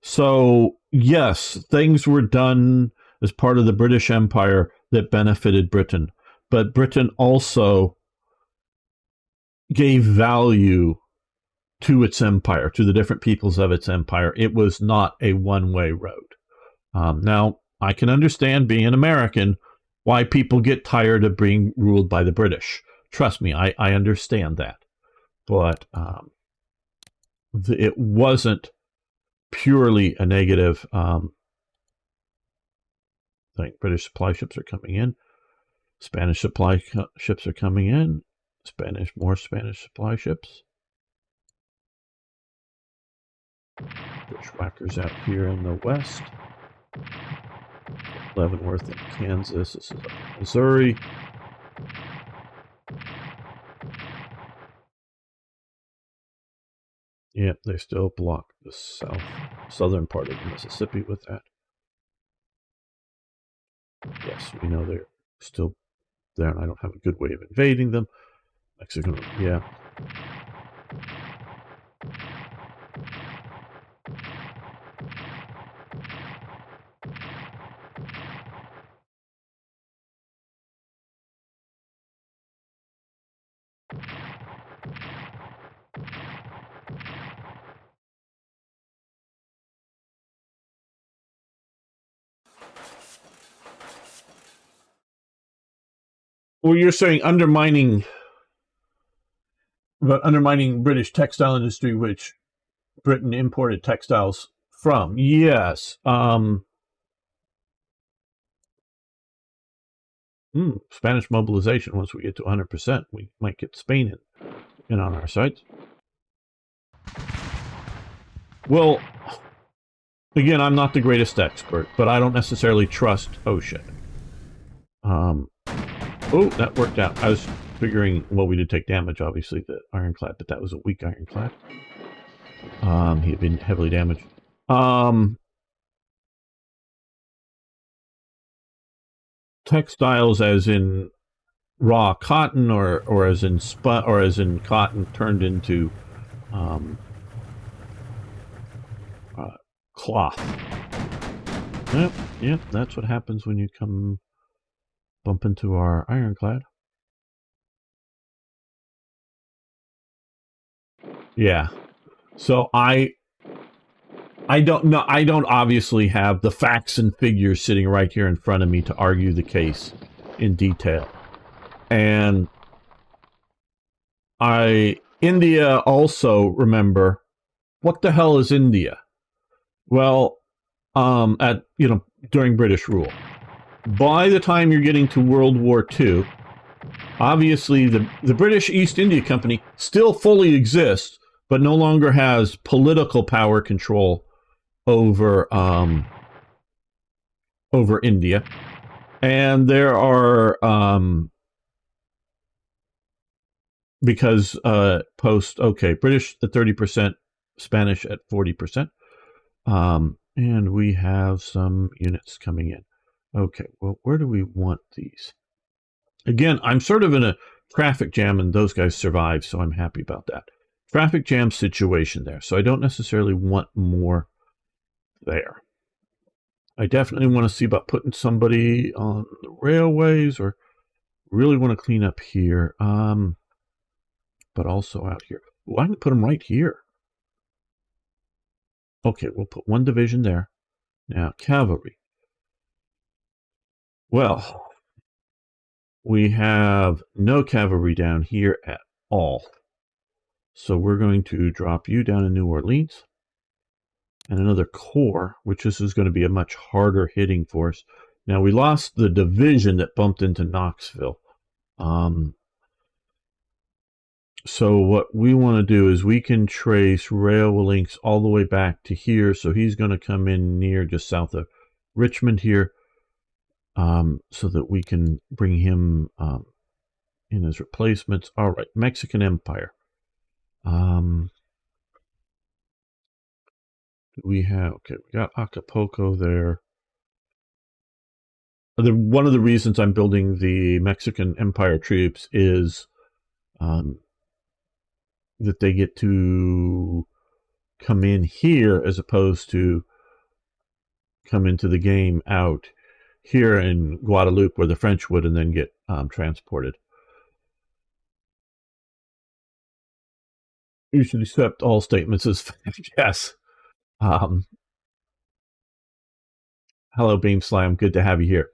So, yes, things were done as part of the British Empire that benefited Britain, but Britain also gave value to its empire, to the different peoples of its empire. It was not a one-way road. Now, I can understand, being an American, why people get tired of being ruled by the British. Trust me, I understand that. But it wasn't purely a negative thing. British supply ships are coming in. Spanish supply ships are coming in. More Spanish supply ships. Bushwhackers out here in the west. Leavenworth in Kansas. This is up in Missouri. Yeah, they still block the southern part of the Mississippi with that. Yes, we know they're still there, and I don't have a good way of invading them. Mexico, yeah. Well, you're saying undermining British textile industry, which Britain imported textiles from. Yes. Spanish mobilization. Once we get to 100%, we might get Spain in on our sides. Well, again, I'm not the greatest expert, but I don't necessarily trust. Oh shit. Oh, that worked out. I was figuring, well, we did take damage, obviously, the ironclad, but that was a weak ironclad. He had been heavily damaged. Textiles, as in raw cotton, or as in cotton turned into cloth. Yep, that's what happens when you come bump into our ironclad. Yeah. So I don't know. I don't obviously have the facts and figures sitting right here in front of me to argue the case in detail. And India also, remember, what the hell is India? Well, during British rule. By the time you're getting to World War II, obviously the British East India Company still fully exists, but no longer has political power control over India. And there are because British at 30%, Spanish at 40%. And we have some units coming in. Okay, well, where do we want these? Again, I'm sort of in a traffic jam, and those guys survived, so I'm happy about that. Traffic jam situation there, so I don't necessarily want more there. I definitely want to see about putting somebody on the railways, or really want to clean up here, but also out here. Ooh, I can put them right here. Okay, we'll put one division there. Now, cavalry. Well, we have no cavalry down here at all. So we're going to drop you down in New Orleans. And another corps, which this is going to be a much harder hitting force. Now, we lost the division that bumped into Knoxville. So what we want to do is we can trace rail links all the way back to here. So he's going to come in near just south of Richmond here, so that we can bring him in as replacements. All right, Mexican Empire. We got Acapulco there. one of the reasons I'm building the Mexican Empire troops is that they get to come in here as opposed to come into the game out here in Guadeloupe where the French would, and then get transported. You should accept all statements as yes. Hello, Beam Slam. Good to have you here.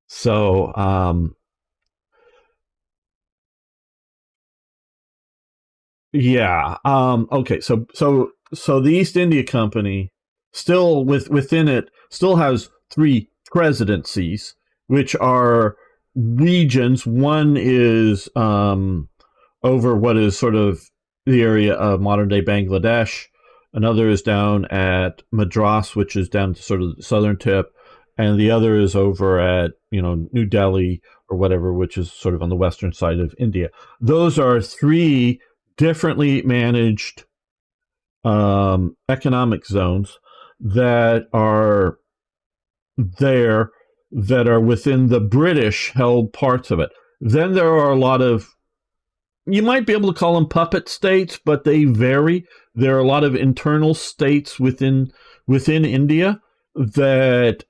So, yeah. Okay. So the East India Company still within it still has 3 presidencies, which are regions. One is over what is sort of the area of modern day Bangladesh. Another is down at Madras, which is down to sort of the southern tip, and the other is over at New Delhi or whatever, which is sort of on the western side of India. Those are 3 differently managed economic zones that are there, that are within the British held parts of it. Then there are a lot of, you might be able to call them puppet states, but they vary. There are a lot of internal states within India that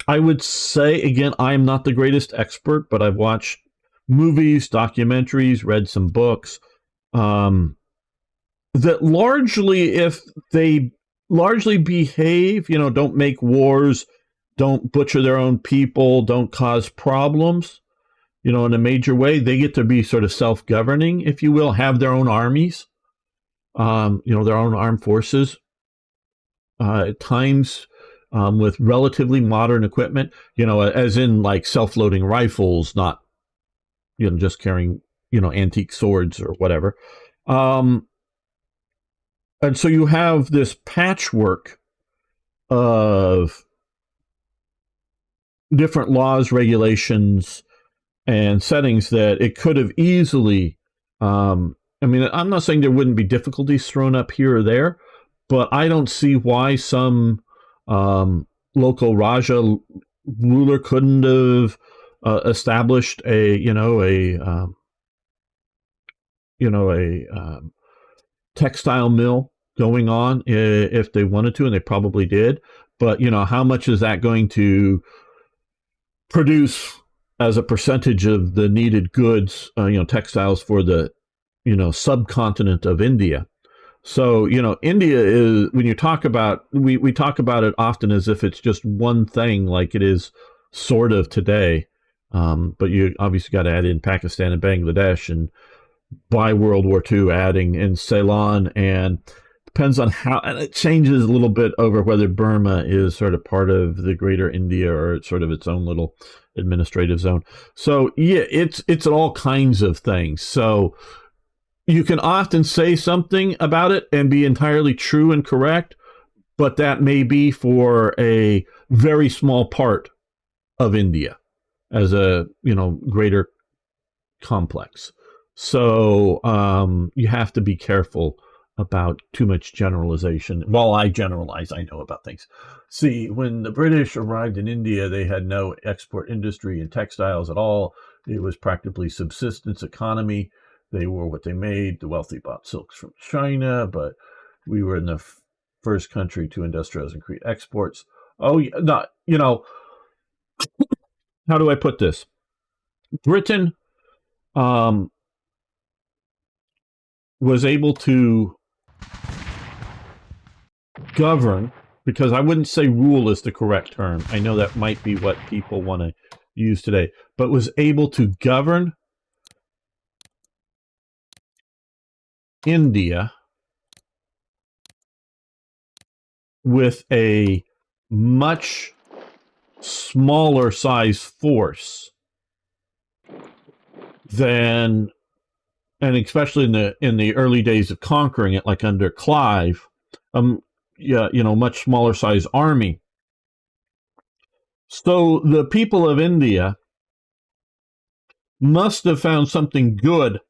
I would say, again, I'm not the greatest expert, but I've watched movies, documentaries, read some books, that largely, if they largely behave, don't make wars, don't butcher their own people, don't cause problems, in a major way, they get to be sort of self-governing, if you will, have their own armies, their own armed forces, at times with relatively modern equipment, as in like self-loading rifles, not, just carrying, antique swords or whatever. And so you have this patchwork of different laws, regulations, and settings that it could have easily, I'm not saying there wouldn't be difficulties thrown up here or there, but I don't see why some local Raja ruler couldn't have established a textile mill going on if they wanted to, and they probably did. But how much is that going to produce as a percentage of the needed goods, textiles for the, subcontinent of India? So, India is, when you talk about, we talk about it often as if it's just one thing, like it is sort of today. But you obviously got to add in Pakistan and Bangladesh, and by World War II, adding in Ceylon, and depends on how, and it changes a little bit over whether Burma is sort of part of the greater India or it's sort of its own little administrative zone. So yeah, it's all kinds of things. So you can often say something about it and be entirely true and correct, but that may be for a very small part of India as a greater complex. So you have to be careful about too much generalization. While I generalize, I know about things. See, when the British arrived in India, they had no export industry in textiles at all. It was practically subsistence economy. They wore what they made. The wealthy bought silks from China, but we were in the first country to industrialize and create exports. Oh, not, how do I put this? Britain was able to govern, because I wouldn't say rule is the correct term. I know that might be what people want to use today, but was able to govern India with a much smaller size force than, and especially in the early days of conquering it, like under Clive, much smaller size army. So the people of India must have found something good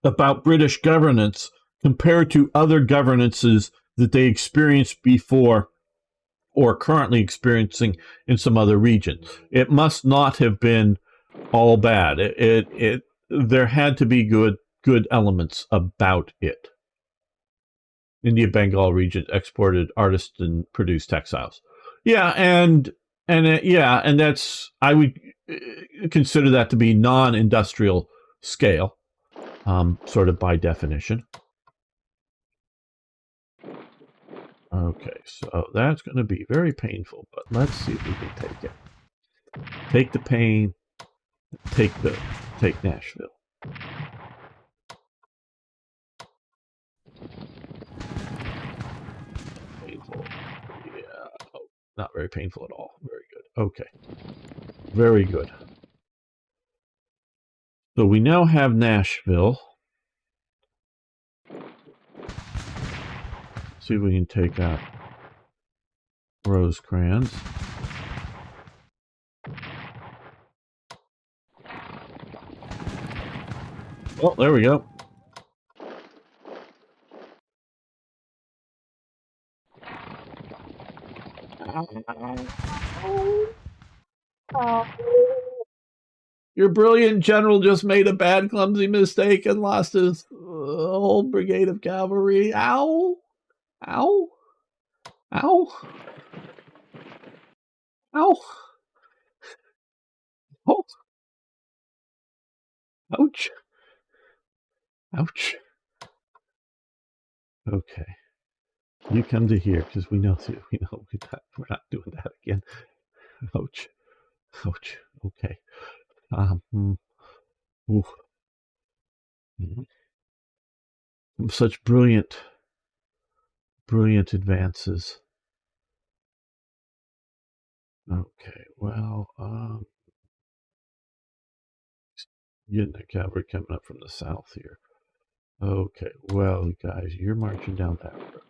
about British governance compared to other governances that they experienced before or currently experiencing in some other region. It must not have been all bad. There had to be good elements about it. India Bengal region exported artists and produced textiles. Yeah, and that's I would consider that to be non-industrial scale, sort of by definition. Okay, so that's going to be very painful, but let's see if we can take it. Take the pain. Take Nashville. Painful. Yeah. Oh, not very painful at all. Very good. Okay. Very good. So we now have Nashville. See if we can take out Rosecrans. Oh, there we go. Your brilliant general just made a bad, clumsy mistake and lost his whole brigade of cavalry. Ow! Ow! Ow! Ow! Oh! Ouch! Ouch! Okay, you come to here because we know we're not doing that again. Ouch! Ouch! Okay. Ooh. Such brilliant advances. Okay, well, getting the cavalry coming up from the south here. Okay, well, guys, you're marching down that road.